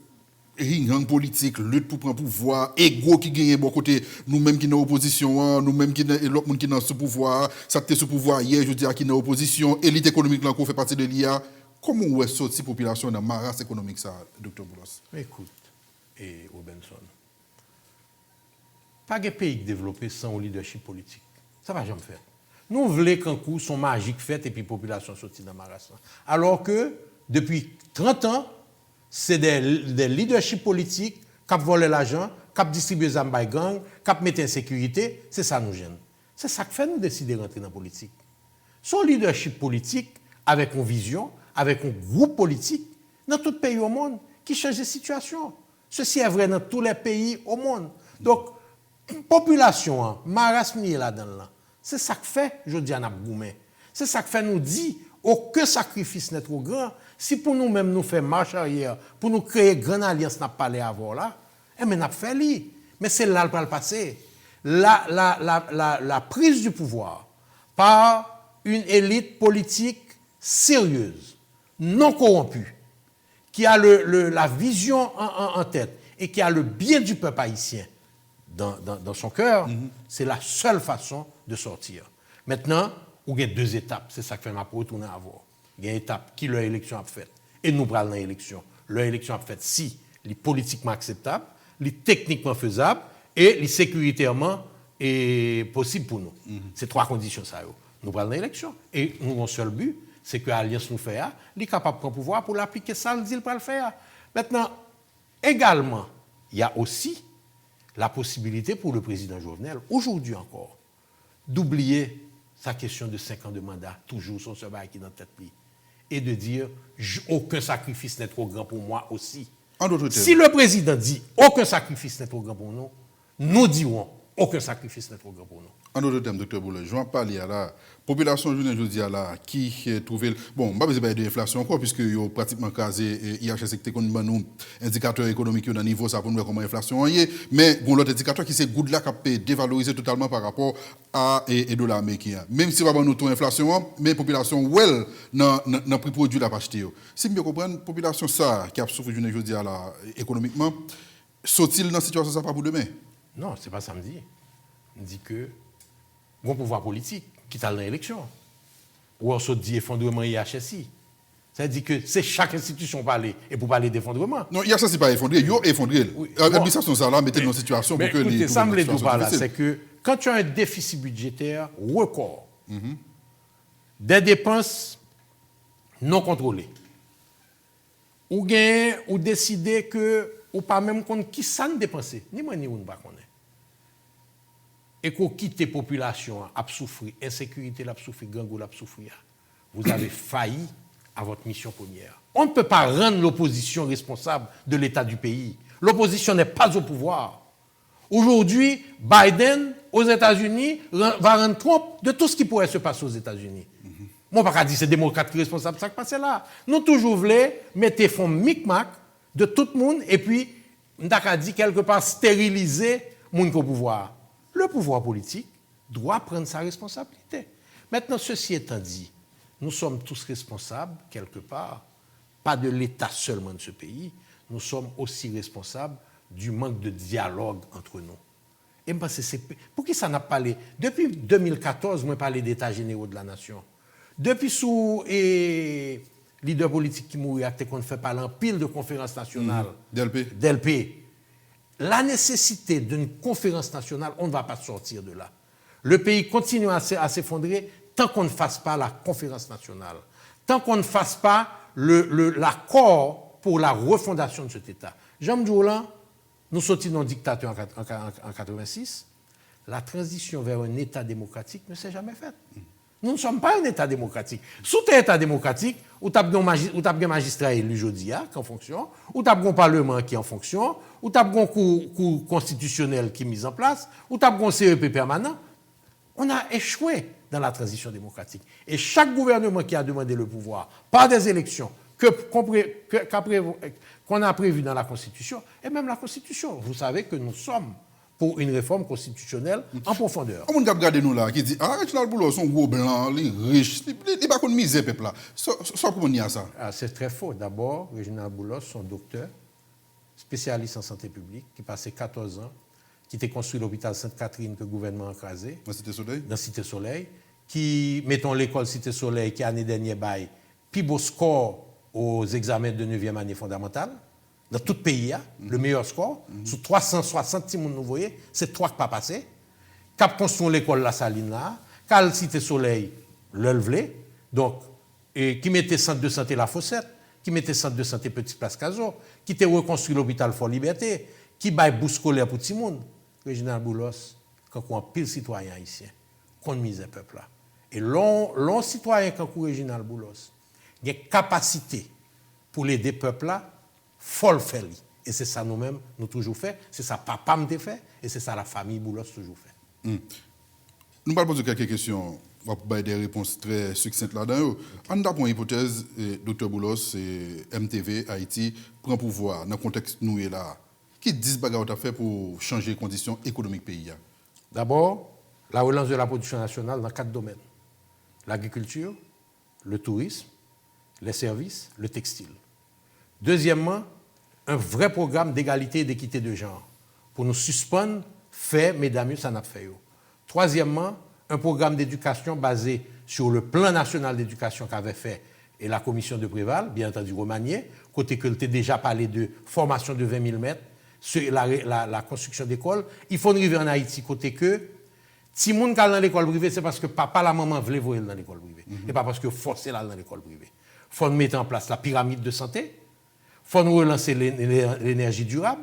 ring politique, lutte pour prendre pouvoir, ego qui gagne bon côté, nous-mêmes qui sommes en opposition, nous-mêmes qui l'autre monde qui sont sous pouvoir, ça était sous pouvoir hier, je dis qui est en opposition, élite économique là qu'on fait partie de l'IA. Comment est sortie population dans ma race économique ça, Dr. Boulos? Écoute, et Robinson, pas de pays développé sans leadership politique. Ça va jamais faire. Nous voulons qu'un coup son magique fait et puis la population sortie dans ma race. Alors que depuis 30 ans, c'est des leaderships politiques qui volent l'argent, qui distribuent les armes by gang, qui mettent en sécurité. C'est ça nous gêne. C'est ça qui fait nous décider de rentrer dans la politique. Son leadership politique, avec une vision, avec un groupe politique, dans tout pays au monde, qui change de situation. Ceci est vrai dans tous les pays au monde. Donc, population, maras mi là-dedans là. C'est ça que fait, je dis à Nabgoumé. C'est ça que fait nous dire, aucun sacrifice n'est trop grand. Si pour nous-mêmes nous faisons marche arrière, pour nous créer une grande alliance, n'a pas parlé avant là, eh bien, n'a fait li. Mais c'est là le passé. La prise du pouvoir par une élite politique sérieuse, non corrompue, qui a la vision en tête et qui a le bien du peuple haïtien dans son cœur, c'est la seule façon de sortir. Maintenant, il y a deux étapes, c'est ça que fait ma retourner à voir. Il y a une étape qui l'élection a faite et nous prenons l'élection. L'élection a faite si elle est politiquement acceptable, elle est techniquement faisable et elle est sécuritairement possible pour nous. C'est trois conditions ça. Nous prenons l'élection et nous avons un seul but, c'est que l'Alliance nous fait, elle est capable de prendre pouvoir pour l'appliquer ça, elle dit pour le faire. Maintenant, également, il y a aussi la possibilité pour le président Jovenel, aujourd'hui encore, d'oublier sa question de 5 ans de mandat, toujours son travail qui est dans la tête, et de dire aucun sacrifice n'est trop grand pour moi aussi. Si le président dit aucun sacrifice n'est trop grand pour nous, nous dirons aucun sacrifice n'est trop grand pour nous. En d'autres termes, docteur Boulay, je vais parler à la population jeudi à la qui trouve bon, pas besoin de l'inflation encore puisque yo pratiquement casé IHS qui nous nous indicateur économique au niveau ça pour nous comment l'inflation est, mais bon l'autre indicateur qui c'est good là qui peut dévaloriser totalement par rapport à et dollar américain. Même si va nous taux inflation, mais population well dans prix produit la pas acheter. Si bien comprendre population ça qui a souffert jeudi à la économiquement, sont-ils dans situation ça pas pour demain? Non, c'est pas ça me dit. On dit que bon pouvoir politique qui t'a dans l'élection. Ou on se dit effondrement IHSI. Ça dit que c'est chaque institution parler et pour parler d'effondrement. Non, IHSI c'est pas effondré, yo effondré. L'administration ça là mettez dans une situation pour que les écoutez, ça me le dit pas là, c'est que quand tu as un déficit budgétaire record, des dépenses non contrôlées, ou gain ou décider que ou pas même compte qui ça ne dépenser, ni moi ni on pas connaît. Et qu'on quitte la population à souffrir, insécurité à souffrir, gangou à souffrir, vous avez failli à votre mission première. On ne peut pas rendre l'opposition responsable de l'état du pays. L'opposition n'est pas au pouvoir. Aujourd'hui, Biden, aux États-Unis, va rendre compte de tout ce qui pourrait se passer aux États-Unis. Moi, je ne pas dire que c'est démocrate qui est responsable de ce qui passe là. Nous toujours voulons mettre fonds micmac de tout le monde et puis, on a dit quelque part stériliser le monde au pouvoir. Le pouvoir politique doit prendre sa responsabilité. Maintenant, ceci étant dit, nous sommes tous responsables, quelque part, pas de l'État seulement de ce pays, nous sommes aussi responsables du manque de dialogue entre nous. Et parce que pour qui ça n'a pas parlé? Depuis 2014, moi, parlé d'État généraux de la nation. Depuis sous leader politique qui mourit, qu'on fait parler en pile de conférences nationales. DLP. La nécessité d'une conférence nationale, on ne va pas sortir de là. Le pays continue à s'effondrer tant qu'on ne fasse pas la conférence nationale, tant qu'on ne fasse pas l'accord pour la refondation de cet État. Jean Djoulan, nous sortis dans le dictateur en 1986, la transition vers un État démocratique ne s'est jamais faite. Nous ne sommes pas un État démocratique. Sous un État démocratique, où tu as un magistrat élu jeudi qui est en fonction, où tu as un parlement qui est en fonction, où tu as un cours constitutionnel qui est mis en place, où tu as un CEP permanent, on a échoué dans la transition démocratique. Et chaque gouvernement qui a demandé le pouvoir par des élections qu'on a prévues dans la Constitution, et même la Constitution, vous savez que nous sommes pour une réforme constitutionnelle en profondeur. On a regardé nous là qui dit ah Reginald Boulos son gros blanc, les riches, il pas qu'on misère peuple là. Ça comment on y a ça? C'est très faux. D'abord, Reginald Boulos, son docteur, spécialiste en santé publique, qui passait 14 ans, qui était construit l'hôpital Sainte-Catherine que le gouvernement a écrasé. Dans Cité Soleil? Dans Cité Soleil. Qui, mettons l'école Cité Soleil, qui l'année dernière bail, plus beau score aux examens de 9e année fondamentale. Dans tout le pays, le meilleur score, sur 360, si vous voyez, c'est 3 qui pas passé. Cap construit l'école La Saline là, Cal Cité Soleil, l'Elvelé, donc, et qui mettait centre de santé La Fossette, qui mettait centre de santé Petite Place Caso, qui était reconstruit l'hôpital Fort Liberté, qui baille bourse scolaire pour tout le monde. Reginald Boulos, quand on a pile citoyen haïtien, qu'on mise le peuple là. Et l'on citoyen quand on Reginald Boulos, il y a capacité pour l'aider le peuple là, folle fait. Et c'est ça nous-mêmes, nous toujours fait, c'est ça papa me fait, et c'est ça la famille Boulos toujours fait. Nous allons poser quelques questions, on va avoir des réponses très succinctes là-dedans. On a une hypothèse, Dr Boulos, MTV, Haïti, prend pouvoir dans le contexte nous est là. Qui disent bagarre à faire pour changer les conditions économiques du pays? D'abord, la relance de la production nationale dans 4 domaines. L'agriculture, le tourisme, les services, le textile. Deuxièmement, un vrai programme d'égalité et d'équité de genre pour nous suspendre, faire, mesdames, ça n'a pas fait. Troisièmement, un programme d'éducation basé sur le plan national d'éducation qu'avait fait et la commission de Préval, bien entendu Romagné, côté que tu déjà parlé de formation de 20 000 mètres, sur la construction d'écoles. Il faut arriver en Haïti, côté que si moun kal dans l'école privée, c'est parce que papa, la maman voulaient voir dans l'école privée. Et pas parce que forcer là dans l'école privée. Il faut mettre en place la pyramide de santé. Il faut nous relancer l'énergie durable.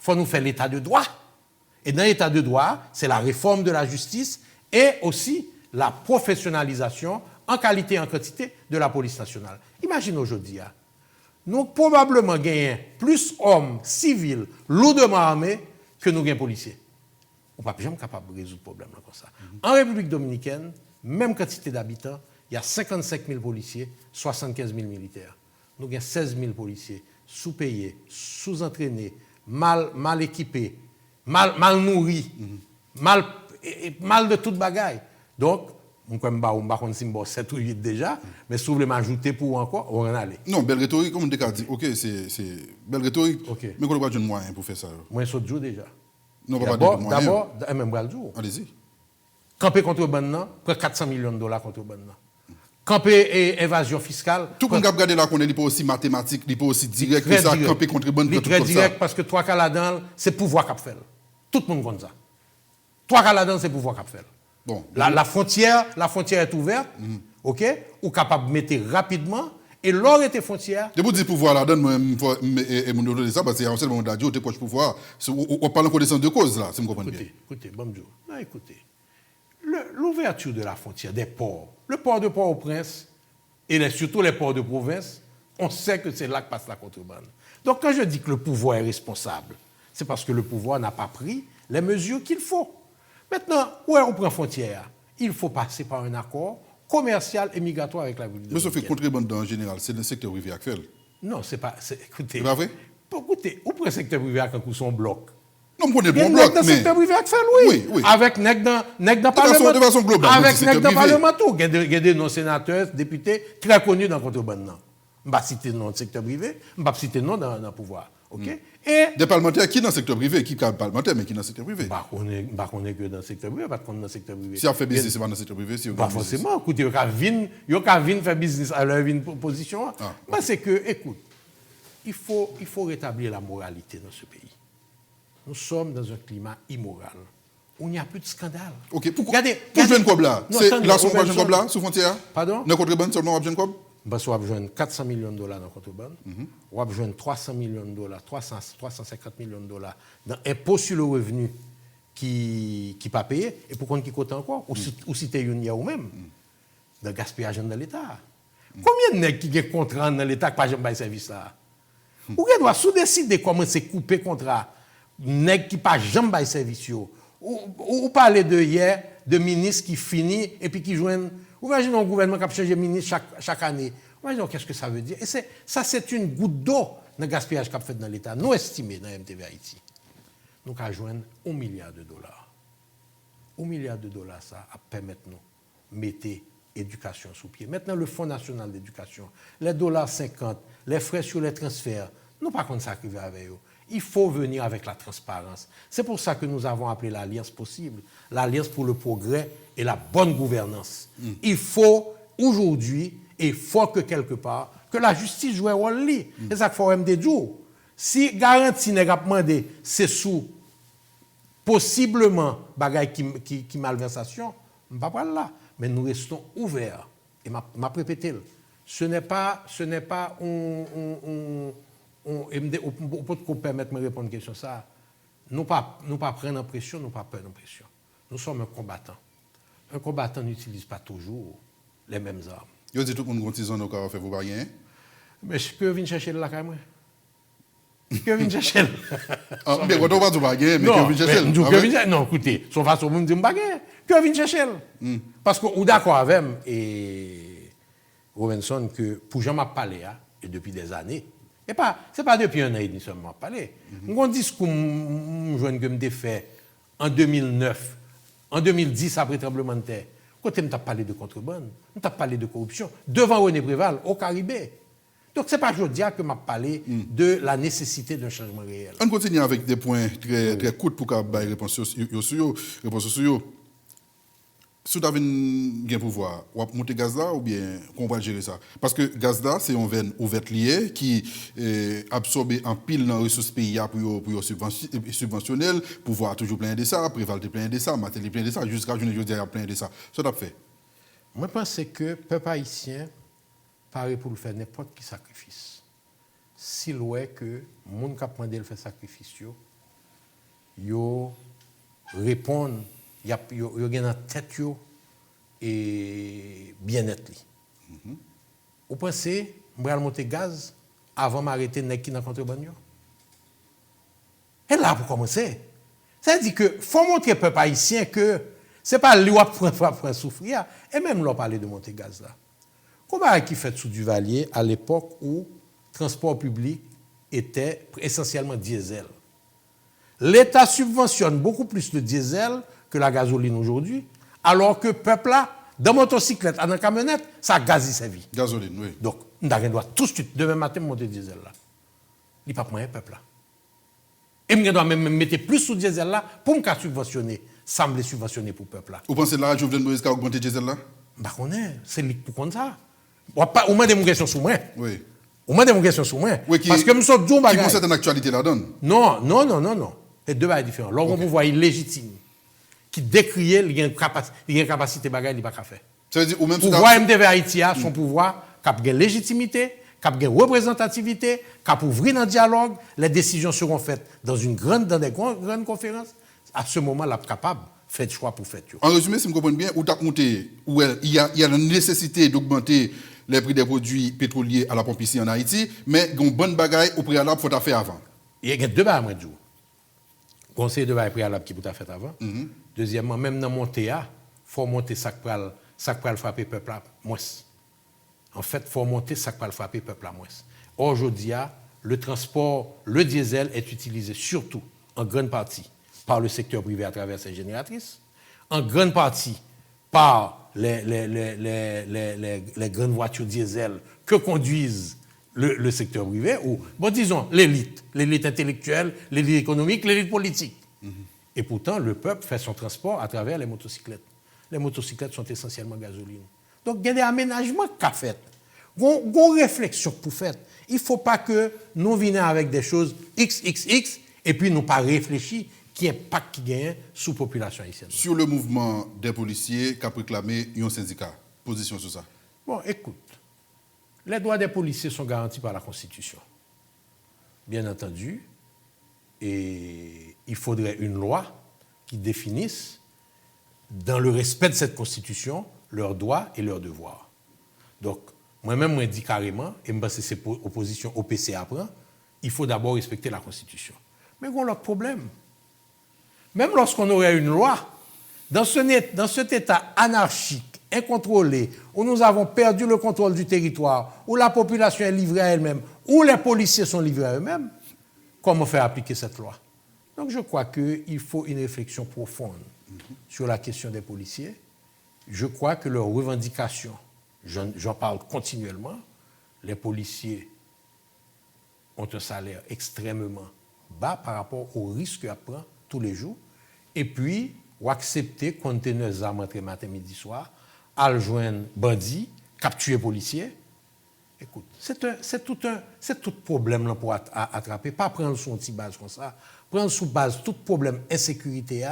Il faut nous faire l'état de droit. Et dans l'état de droit, c'est la réforme de la justice et aussi la professionnalisation en qualité et en quantité de la police nationale. Imagine aujourd'hui, nous probablement gagnons plus hommes civils lourdement armés que nous gagnons policiers. on n'est pas jamais capable de résoudre le problème là, comme ça. En République dominicaine, même quantité d'habitants, il y a 55 000 policiers, 75 000 militaires. Nous avons 16 000 policiers, sous-payés, sous-entraînés, mal équipés, mal nourris, mal de toute bagaille. Donc, on ne sait pas 7 ou 8 déjà, mais si vous voulez m'ajouter pour encore, on va en aller. Non, belle rhétorique, comme on dit, ok, c'est belle rhétorique, Okay. mais qu'on n'a pas de moyen pour faire ça. Moi, je jour déjà. Non, pas de moyen. D'abord, même le jour. Allez-y. Camper contre le ban, près 400 millions de dollars contre le ban. Camper et évasion fiscale. Tout le monde a regardé là qu'on est pas aussi mathématique, il pas aussi direct que ça, camper contre le ban, très direct parce que trois cas là-dedans, c'est pouvoir qu'a fait. Tout le monde compte ça. Trois cas là-dedans, c'est pouvoir qu'a fait. Bon. La frontière est ouverte, ok, ou capable de mettre rapidement, et l'or était frontière. Je vous dis pouvoir là, donne-moi et mon donner ça, parce que c'est un seul moment d'adieu, tu es proche pouvoir. On parle en connaissance de cause là, si vous comprenez bien. Écoutez, bonjour. Non, écoutez, l'ouverture de la frontière des ports, le port de Port-au-Prince, et surtout les ports de province, on sait que c'est là que passe la contrebande. Donc quand je dis que le pouvoir est responsable, c'est parce que le pouvoir n'a pas pris les mesures qu'il faut. Maintenant, où on prend frontière, il faut passer par un accord commercial et migratoire avec la République dominicaine. Mais sauf que contrebande en général, c'est le secteur privé actuel. Non, c'est pas. Écoutez. C'est pas vrai? Écoutez, où prend le secteur privé avec un son bloc? Non, on connaît le bon bloc, mais... Le secteur privé actuel, oui. Oui. Avec nèg dans Parlement. De façon globale. Avec nèg dans Parlement tout. Il y a des non-sénateurs, députés très connus dans le contrebande. Je ne vais pas citer le nom du secteur privé, je ne vais pas citer le nom dans le pouvoir. Okay? Et des parlementaires qui dans le secteur privé, qui sont parlementaires, mais qui dans le secteur privé. On n'est que dans le secteur privé, pas dans le secteur privé. Si on fait business, c'est pas dans le secteur privé. Si pas forcément. Écoutez, il y a venir faire business à leur position. Mais c'est que, écoute, il faut rétablir la moralité dans ce pays. Nous sommes dans un climat immoral où il n'y a plus de scandale. Ok, pourquoi jeune Cob là? C'est là son jeune Cob là, sous frontière? Pardon? Dans contrebande seulement jeune Cob? Parce qu'on va besoin 400 millions de dollars dans le contrebande, on va besoin 300 millions de dollars, 350 millions de dollars dans l'impôt sur le revenu qui n'est pas payé, et pour qu'on qui coûte encore, ou si tu es une ou même, dans le gaspillage dans l'État. Combien de nègres qui ont contrat dans l'État qui n'ont pas jamais service là? Ou qui doit sous-décider comment c'est couper contrat, nègres qui n'ont pas jamais service. Ou parler de hier, de ministres qui finissent et puis qui joignent. Imaginez un gouvernement qui a changé de ministre chaque année. Imaginez qu'est-ce que ça veut dire. Et ça, c'est une goutte d'eau dans le gaspillage qu'a fait dans l'État. Nous estimons dans MTV Haïti. Nous avons joindre $1 milliard. $1 milliard, ça a permettre nous mettre l'éducation sous pied. Maintenant, le Fonds national d'éducation, les $50, les frais sur les transferts, nous pas contre ça qui va avec eux. Il faut venir avec la transparence. C'est pour ça que nous avons appelé l'Alliance possible, l'Alliance pour le progrès et la bonne gouvernance. Il faut aujourd'hui, et il faut que quelque part, que la justice joue un rôle. C'est ça qu'il faut même dire. Si garantie n'est pas demandé, c'est sous possiblement bagaille qui malversation, on ne va pas là. Mais nous restons ouverts. Et m'a répété, ce n'est pas on peut permettre de me répondre à une question ça. Nous pas prendre en pression, nous pas peur en pression. Nous sommes un combattant. Un combattant n'utilise pas toujours les mêmes armes. Vous dites tout le monde qui a fait vos barrières. Mais je peux venir chercher là quand même. Je peux venir chercher là. Mais quand on va du baguette, mais que venir chercher là. Non, écoutez, son façon de me dire baguette, que venir chercher là. Parce que ou d'accord avec et Robinson que pour Jean m'a parlé et depuis des années. Ce n'est pas depuis un an et demi seulement parlé. On discours que je fait en 2009, en 2010 après le tremblement de terre. Quand on t'a parlé de contrebande, on t'a parlé de corruption devant René Préval au Caribé. Donc ce n'est pas aujourd'hui que m'a parlé de la nécessité d'un changement réel. On continue avec des points très courts pour qu'on ait réponse sur eux. Si vous avez un pouvoir, vous pouvez monter gaz là ou bien qu'on va gérer ça? Parce que gaz là, c'est une veine ouverte liée qui absorbe en pile dans les ressources pays pour subventionnel, pouvoir toujours plein de ça, préval plein de ça, matériel plein de ça, jusqu'à aujourd'hui plein de ça. Ça t'a fait? Moi, je pense que le peuple haïtien paraît pour le faire n'importe quel sacrifice. Si l'on est que les gens qui ont demandé de faire sacrifice, ils répondent. Il y a dans tête et bien-être. Vous pensez, je vais monter gaz avant de m'arrêter de qui dans la contrebande? Et là, pour commencer, Ça veut dire que faut montrer au peuple haïtien que c'est pas lui qui prend souffrir. Et même l'on parlait de monter gaz là. Comment qui fait sous Duvalier à l'époque où le transport public était essentiellement diesel. L'État subventionne beaucoup plus le diesel que la gasoline aujourd'hui, alors que le peuple là, dans motocyclette, dans camionnette, ça gaz y servi. Gasoline, oui. Donc, on doit tout de suite, demain matin, monter diesel là. Il n'y a pas moyen, peuple là. Et on doit même mettre plus sous diesel là pour me subventionner, semble subventionner pour le peuple là. Vous pensez que la Jovenel Moïse a augmenté le diesel là? Bah, on est, c'est lui pour comme ça. Ou m'a des questions sous moi. Oui. Ou m'a des questions sous moi. Oui, Parce que nous sommes deux bagages. Qui concerne l'actualité là-dedans? Non. Les deux bagages différents. L'ordre pouvoir illégitime qui décriait il y a une capacité bagaille il pas qu'à faire. Ça veut dire ou même pouvoir MDV Haïti a son pouvoir qui a une légitimité, qui a une représentativité, qui a ouvrir dans le dialogue, les décisions seront faites dans des grandes conférences. À ce moment là capable faire le choix pour faire. En résumé, si je comprends bien, où tu as monté, où il y a la nécessité d'augmenter les prix des produits pétroliers à la pompe ici en Haïti, mais il y a une bonne bagaille au préalable, il faut faire avant. Il y a deux bagages, moi, je dis. Conseil de bagaille préalable qui peut faire avant. Deuxièmement, même dans mon théâtre, il faut monter ça pour le frapper le peuple à moins. En fait, il faut monter ça pour le frapper le peuple à moins. Aujourd'hui, le transport, le diesel est utilisé surtout, en grande partie, par le secteur privé à travers ses génératrices, en grande partie par les grandes voitures diesel que conduisent le secteur privé, ou, bon, disons, l'élite intellectuelle, l'élite économique, l'élite politique. Et pourtant, le peuple fait son transport à travers les motocyclettes. Les motocyclettes sont essentiellement gasoline. Donc, il y a des aménagements qu'a fait. Il y a une réflexion pour faire. Il ne faut pas que nous venions avec des choses XXX et puis nous pas réfléchir qui impact qui gagne sous la population haïtienne. Sur le mouvement des policiers qui a réclamé un syndicat, position sur ça? Bon, écoute, les droits des policiers sont garantis par la Constitution. Bien entendu, et il faudrait une loi qui définisse, dans le respect de cette Constitution, leurs droits et leurs devoirs. Donc, moi-même, je dis carrément, et je pense que c'est opposition au PCA prend, il faut d'abord respecter la Constitution. Mais on a l'autre problème. Même lorsqu'on aurait une loi, dans cet état anarchique, incontrôlé, où nous avons perdu le contrôle du territoire, où la population est livrée à elle-même, où les policiers sont livrés à eux-mêmes, comment faire appliquer cette loi? Donc je crois qu'il faut une réflexion profonde sur la question des policiers. Je crois que leurs revendications, j'en parle continuellement, les policiers ont un salaire extrêmement bas par rapport au risque qu'ils prennent tous les jours. Et puis, ou accepter, compte tenu des armes entre matin, midi, soir, à le joindre bandit, capturer policier. Écoute, c'est tout problème là pour attraper. Pas prendre sur une petite base comme ça. Prendre sous base tout problème insécurité,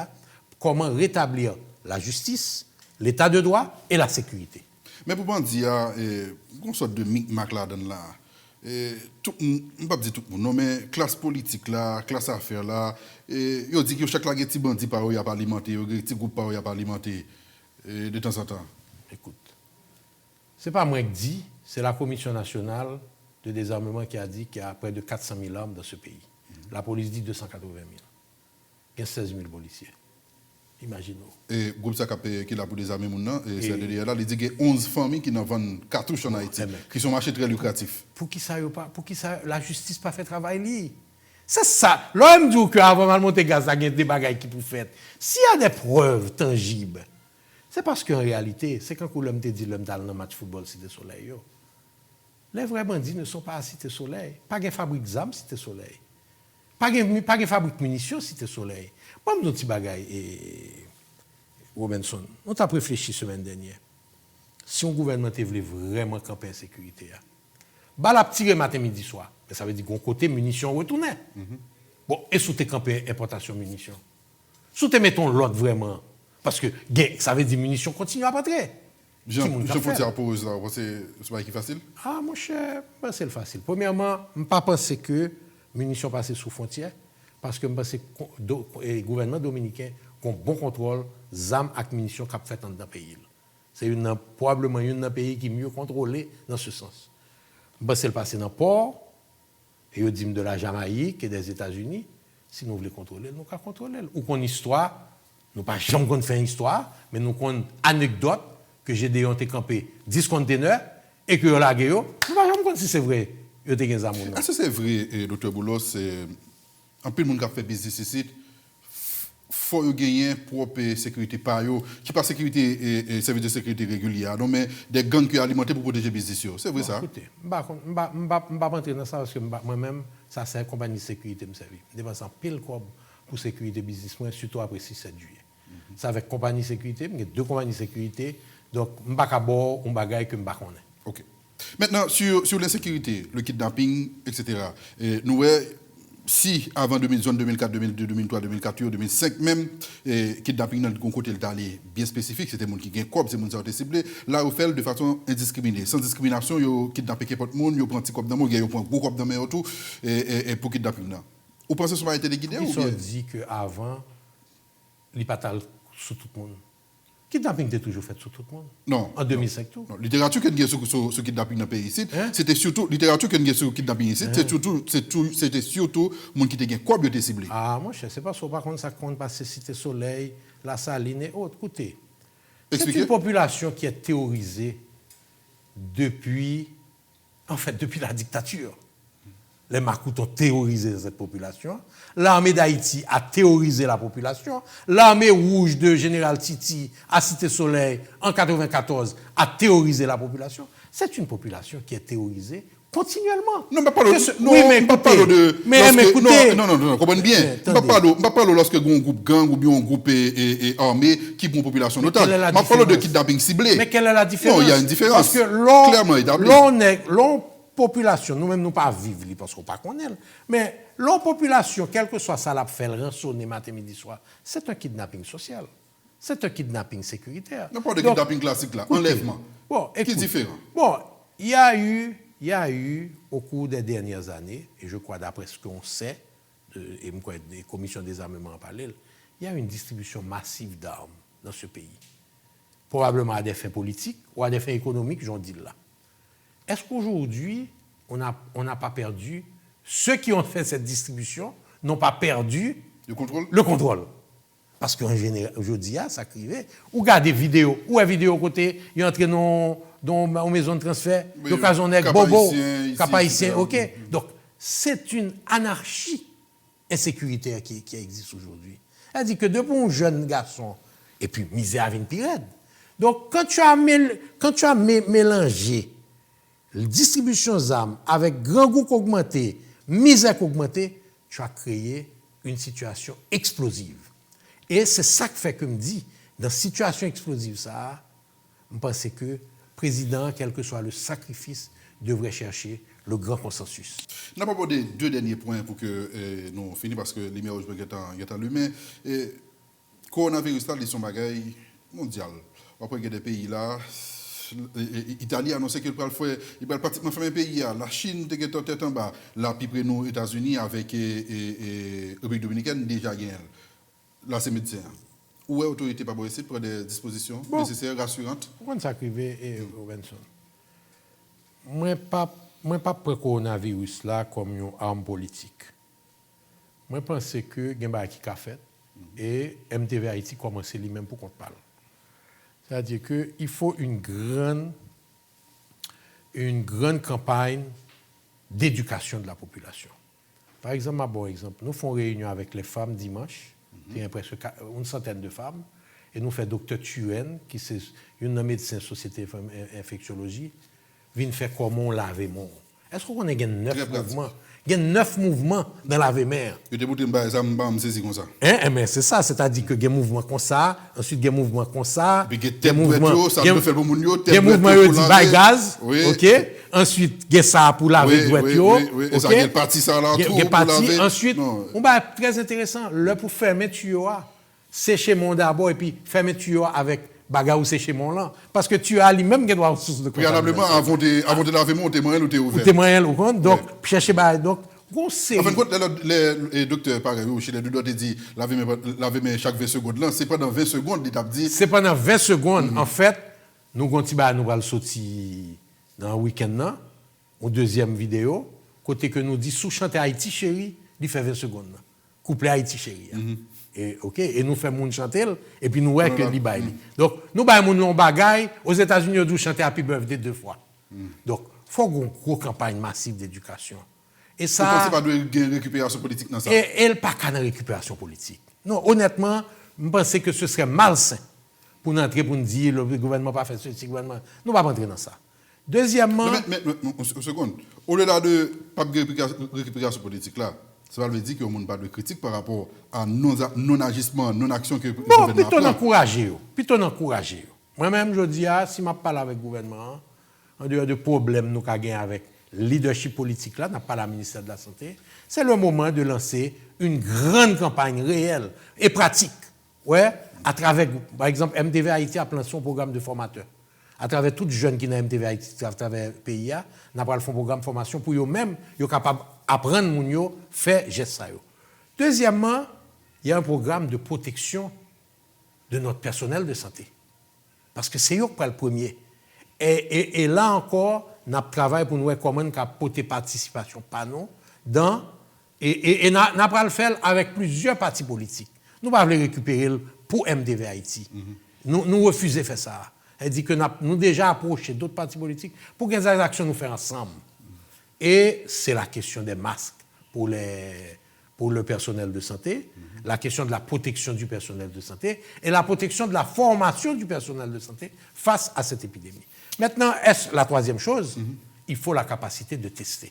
comment rétablir la justice, l'état de droit et la sécurité. Mais pour moi, dire, une sorte de micmac là-dedans là. Je ne peux pas dire tout le monde, mais classe politique là, classe affaires là, ils disent que chaque fois, il y a des petits bandits par où il y a pas alimenté, il y a des petits groupes par où il y a pas alimenté, de temps en temps. Écoute, ce n'est pas moi qui dis, c'est la Commission nationale de désarmement qui a dit qu'il y a près de 400 000 armes dans ce pays. La police dit 280 000. Il y a 16 000 policiers. Imaginez-vous. Et le groupe qui est là pour désarmer les gens, et c'est derrière là, il dit qu'il y a 11 familles qui n'en vendent cartouches en Haïti, qui sont marchés très lucratifs. Pour qui ça, la justice pas fait travail li? C'est ça. L'homme dit qu'avant de monter gaz, il y a des bagailles qui pour faire. S'il y a des preuves tangibles, c'est parce qu'en réalité, c'est quand l'homme te dit l'homme dans le match football Cité Soleil. Les vrais bandits ne sont pas à Cité Soleil. Pas de fabrique d'armes Cité Soleil. Pas de fabrique de munitions Cité Soleil. Moi, je me dis et Robinson, on t'a réfléchi la semaine dernière. Si un gouvernement voulait vraiment camper en sécurité, bah la tirer matin, midi, soir. Ça veut dire qu'on côté munitions retourner. Bon, et sous tes campé importation munitions. Sous tes mettons l'autre vraiment. Parce que ça veut dire munitions continuent à rentrer. Jean-François Pose là, c'est pas facile? Ah, mon cher, c'est le facile. Premièrement, je ne pense pas que munitions passent sous frontière. Parce que je pense que le gouvernement dominicain a un bon contrôle des armes et munitions qu'a fait dans le pays. C'est probablement un pays qui est mieux contrôlé dans ce sens. Je pense que c'est le passé dans le port, et je dis de la Jamaïque et des États-Unis. Si nous voulons contrôler, nous pouvons contrôler. Ou qu'on histoire, nous pas jamais fait une histoire, mais nous avons une anecdote que j'ai été campé 10 conteneurs et que la guerre, nous pas jamais si c'est vrai. Est-ce que c'est vrai, Dr. Boulos, en plus de monde qui fait business ici, faut gagner propre sécurité par eux, qui pas sécurité et service de sécurité régulier, non mais des gangs qui alimentés pour protéger business. C'est vrai ça? Écoutez, je ne vais pas rentrer dans ça parce que moi-même, ça c'est une compagnie de sécurité me servir. Je dépense pile quoi pour sécurité business, surtout après 6-7 juillet. Ça avec compagnie de sécurité, il y a 2 compagnies de sécurité, donc je ne vais pas bord un bagage que je ne connais pas. OK. Maintenant, sur l'insécurité, le kidnapping, etc., nous, si avant 2004, 2002, 2003, 2004, 2005 même, kidnapping dans le côté d'aller bien spécifique, c'était les gens qui gagnent corps, c'est les gens qui ont été ciblés, là, on fait de façon indiscriminée. Sans discrimination, ils kidnappent n'importe qui, ils prennent un petit corps dans le monde, ils prennent un gros corps dans le monde tout, et pour kidnapping. Vous pensez que ça a été guidé ou bien? Ils ont dit qu'avant, il n'y a pas sur tout le monde. Kidnapping était toujours fait sur tout le monde. Non. En 2005, tout. Non. Littérature qui est sur kidnapping dans le pays ici, c'était surtout, littérature qui est sur kidnapping ici, c'était surtout les gens qui étaient quoi bien ciblés. Ah, moi, je ne sais pas, par contre, ça compte passer Cité Soleil, La Saline et autres. Écoutez, c'est une population qui est théorisée depuis la dictature. Les Macoutes ont théorisé cette population. L'armée d'Haïti a théorisé la population. L'armée rouge de Général Titi à Cité Soleil en 1994 a théorisé la population. C'est une population qui est théorisée continuellement. Non, mais pas de. Mais écoutez. Non, comprenez bien. Je ne parle pas lorsque un groupe gang ou bien un groupe armé qui prend une population notable. Je parle de kidnapping ciblé. Mais quelle est la différence? Non, il y a une différence. Parce que clairement établie. Population, nous-mêmes, nous pas vivre parce qu'on pas connaît. Mais la population, quel que soit ça, la fait rançonner matin, midi, soir, c'est un kidnapping social. C'est un kidnapping sécuritaire. Non, pas de kidnapping classique là, enlèvement. Bon, qui est différent. Bon, il y a eu, au cours des dernières années, et je crois d'après ce qu'on sait, et des commissions des armements en parallèle, il y a eu une distribution massive d'armes dans ce pays. Probablement à des fins politiques ou à des fins économiques, j'en dis là. Est-ce qu'aujourd'hui, on n'a pas perdu, ceux qui ont fait cette distribution n'ont pas perdu le contrôle? Parce qu'en général, aujourd'hui, ça crivait. Ou regardez vidéo, ou la vidéo côté, il est entré dans la maison de transfert, l'occasion d'être bobo, cap-haïtien, ok. Donc, c'est une anarchie insécuritaire qui existe aujourd'hui. C'est-à-dire que de bons jeunes garçons, et puis misère avec une pirate. Donc, quand tu as mélangé la distribution d'armes avec grand goût augmenté, misère augmentée, tu as créé une situation explosive. Et c'est ça que fait que me dit, dans cette situation explosive, ça, je pense que le président, quel que soit le sacrifice, devrait chercher le grand consensus. On a abordé 2 derniers points pour que nous finissions parce que l'image est allumée. Le coronavirus, c'est son bagage mondial. Après, il y a des pays là. L'Italie a annoncé qu'il va pratiquement faire un pays. La Chine est en tête en bas. La plus nous États-Unis avec République dominicaine déjà gagné. Là, c'est médecin. Où est l'autorité pour prendre des dispositions nécessaires, rassurantes? Pourquoi ça arrive, Robinson? Moi, pas prendre le coronavirus là comme une arme politique. Moi, je pense que il y a qui a fait et MTV Haïti commence lui-même pour qu'on parle. C'est-à-dire qu'il faut une grande campagne d'éducation de la population. Par exemple, un bon exemple, nous faisons une réunion avec les femmes dimanche, il y a presque une centaine de femmes, et nous faisons Dr Tuen, qui est une médecin société infectiologie, vient faire comment laver mon. Est-ce qu'on a 9 mouvements? Il y a 9 mouvements dans la mer. Et des boutons ça me saisit comme ça. Mais c'est ça, c'est-à-dire que il y a un mouvement comme ça, ensuite il y a un mouvement comme ça, il y a un mouvement, ça peut faire pour moun yo, il y a un mouvement dit by gaz, OK? Ensuite, il y a ça pour laver droite yo, OK? Ça y est parti ça là tout pour laver. Ensuite, on va très intéressant, le pour fermer tuyau, sécher mon d'abord et puis fermer tuyau avec bagarre ou sécher mon là parce que tu as lui-même qui doit avoir source de préalablement avant de laver mon témoin ou t'es ouvert. Témoin ou compte donc chercher donc on sait. En fin de compte les docteurs pareil chez les docteurs dit laver mes chaque 20 secondes là, c'est pas dans 20 secondes il t'a dit. C'est pendant 20 secondes en fait nous nous va le sortir dans le week-end là, en deuxième vidéo côté que nous dit sous chanter Haïti chérie, il fait 20 secondes là. couplet Haïti chéri. Et OK, et nous faisons moun chanter et puis nous ouais que li bail. Donc nous bail moun non bagaille aux États-Unis on chanter Happy Birthday 2 fois. Donc faut une grosse campagne massive d'éducation. Et ça vous pensez pas de récupération politique dans ça? Et elle pas qu'à récupération politique. Non, honnêtement, je pense que ce serait malsain pour nous entrer pour nous dire le gouvernement pas fait ceci, le gouvernement. Nous ne pas rentrer dans ça. Deuxièmement, mais une seconde. Au-delà de pas de récupération politique là, ça veut dire que monde pas de critique par rapport à non-agissement, non-action que le bon, gouvernement plutôt encourager. Moi-même, je dis, si je parle avec le gouvernement, en dehors de problèmes nous avons avec le leadership politique là, n'a pas la ministère de la Santé, c'est le moment de lancer une grande campagne réelle et pratique. Ouais, à travers, par exemple, MTV Haïti a lancé son programme de formateurs. À travers tous les jeunes qui sont dans MTV Haïti, à travers le pays, nous avons fait un programme de formation pour eux-mêmes, ils sont capables d'apprendre à faire faire gestes. Deuxièmement, il y a un programme de protection de notre personnel de santé. Parce que c'est eux qui sont le premier. Et là encore, nous travaillons pour nous voir comment nous porter participation par nous dans et nous allons le faire avec plusieurs partis politiques. Nous ne pouvons pas récupérer pour MTV Haïti. Nous refusons de faire ça. Elle dit que nous avons déjà approché d'autres partis politiques pour que les actions nous fassent ensemble. Et c'est la question des masques pour le personnel de santé, la question de la protection du personnel de santé et la protection de la formation du personnel de santé face à cette épidémie. Maintenant, la troisième chose, il faut la capacité de tester.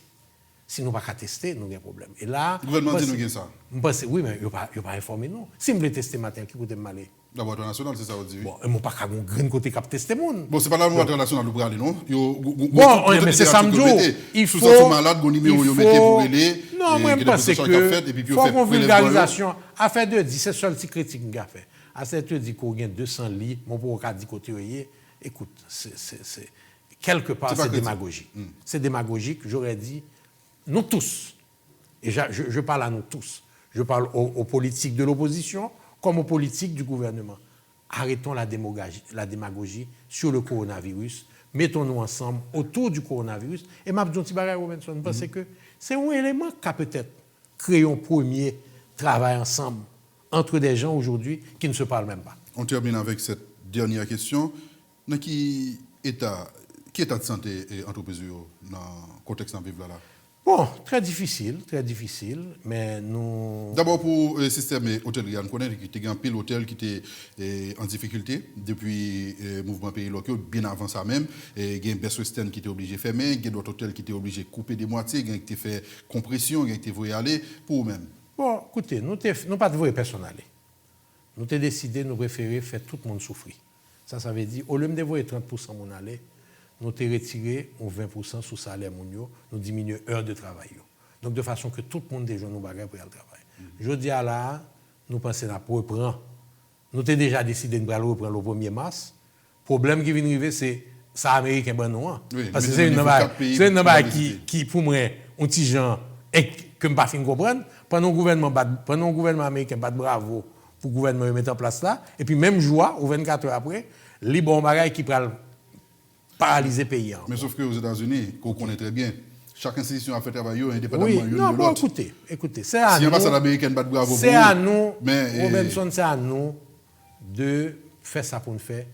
Si nous ne pouvons pas tester, nous avons un problème. Et là, le gouvernement dit nous ça. Oui, mais il ne pas informé nous. Si vous voulez tester matin, qui vous demandez? D'abord, national, c'est ça, vous dites. Bon, je ne pas un grand côté qui tester monde. Bon, c'est pas la loi internationale, vous parlez, non? Bon, mais c'est samedi. Il faut. Si malade, vous numéro, vous mettez pour aller. Non, moi, je pense que. Il faut qu'on vulgarisation. À faire de dire, c'est seul petit critique que j'ai fait. À cette heure, dit qu'on a 200 lits, mon pauvre dit côté, écoute, c'est quelque part, c'est démagogique. C'est démagogique, j'aurais dit, nous tous. Et je parle à nous tous. Je parle aux politiques de l'opposition comme aux politiques du gouvernement. Arrêtons la démagogie sur le coronavirus. Mettons-nous ensemble autour du coronavirus. Et Mabdou Tibaray Robinson, parce que c'est un élément qui a peut-être créé un premier travail ensemble entre des gens aujourd'hui qui ne se parlent même pas. On termine avec cette dernière question. Dans qui état de santé et entreprise dans le contexte dans le là? Bon, très difficile, mais nous... D'abord pour le système hôtelier, on connaît qu'il y a un pile hôtel qui était en difficulté depuis le mouvement pays local, bien avant ça même. Il y a un Best Western qui était obligé de fermer, il y a d'autres hôtels qui étaient obligés de couper des moitiés, il y a qui fait compression, il y a qui voulu aller pour eux-mêmes. Bon, écoutez, nous n'avons pas de voie personnelle. Nous avons décidé, nous préférer faire tout le monde souffrir. Ça veut dire, au lieu de dévoyer 30% mon aller, nous avons retiré 20% sous salaire, nous diminuons heures de travail. Donc, de façon que tout le monde déjà nous bagarre pour le travail. Je dis à là, nous pensons à reprendre. Nous avons déjà décidé de reprendre le 1er mars. Le problème qui vient arriver, c'est ça américain bon non. Parce que c'est une number qui pour moi un petit gens et que je ne pas fin comprendre. Pendant le gouvernement américain bat bravo pour le gouvernement mettre en place là et puis même joie ou 24 heures après, les bons bagages qui prennent paralyser le pays. Mais sauf qu'aux États-Unis, qu'on connaît très bien, chaque institution a fait travail indépendamment de l'autre. Non, écoutez, c'est à nous. C'est à nous, Robinson, c'est à nous de faire ça pour nous faire,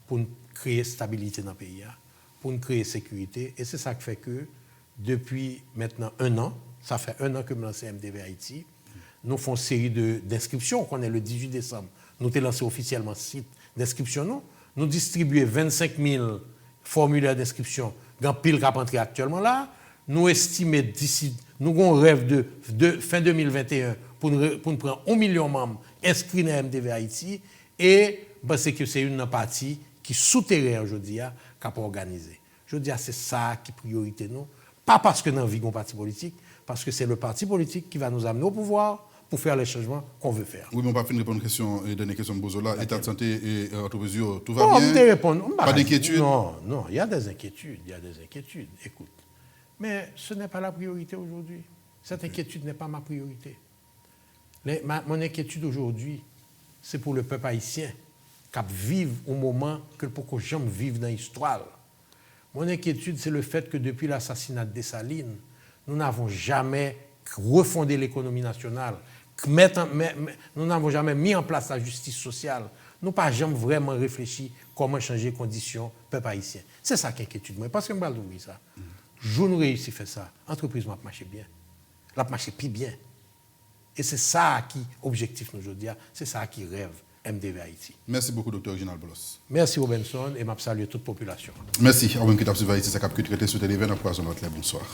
pour créer stabilité dans le pays, pour nous créer sécurité. Et c'est ça qui fait que depuis maintenant 1 an, ça fait 1 an que nous lançons MTV Haïti, nous faisons une série d'inscriptions, qu'on est le 18 décembre. Nous avons lancé officiellement le site d'inscription. Nous distribuons 25 000 formulaire d'inscription dans pile qui a entré actuellement là, nous estimons d'ici, nous avons un rêve de fin 2021 pour nous prendre 1 million de membres inscrits dans MTV Haïti et parce que c'est une partie qui souterraine aujourd'hui qui a organisé. Je dis c'est ça qui est priorité nous, pas parce que nous avons un parti politique, parce que c'est le parti politique qui va nous amener au pouvoir pour faire les changements qu'on veut faire. Oui, mais on va finir répondre à une dernière question de Bozola. État de santé et entreprise, tout va bien? Pas d'inquiétude? Non, il y a des inquiétudes. Écoute, mais ce n'est pas la priorité aujourd'hui. Cette inquiétude n'est pas ma priorité. Mon inquiétude aujourd'hui, c'est pour le peuple haïtien qui vit au moment que pour jamais vivre dans l'histoire. Mon inquiétude, c'est le fait que depuis l'assassinat de Dessalines, nous n'avons jamais refondé l'économie nationale, nous n'avons jamais mis en place la justice sociale. Nous n'avons pas jamais vraiment réfléchi comment changer les conditions peuple haïtien. C'est ça qui inquiète moi. Parce que je vais ouvrir ça. Je nous réussis à faire ça. L'entreprise m'a marché bien. Elle a marché plus bien. Et c'est ça qui objectif nous aujourd'hui. C'est ça qui rêve MDV Haïti. Merci beaucoup, Dr. Reginald Bolos. Merci Robinson et je salue toute la population. Merci. Avant que tu aies suivi Haïti, ça a pu traiter sur télévision. Bonsoir.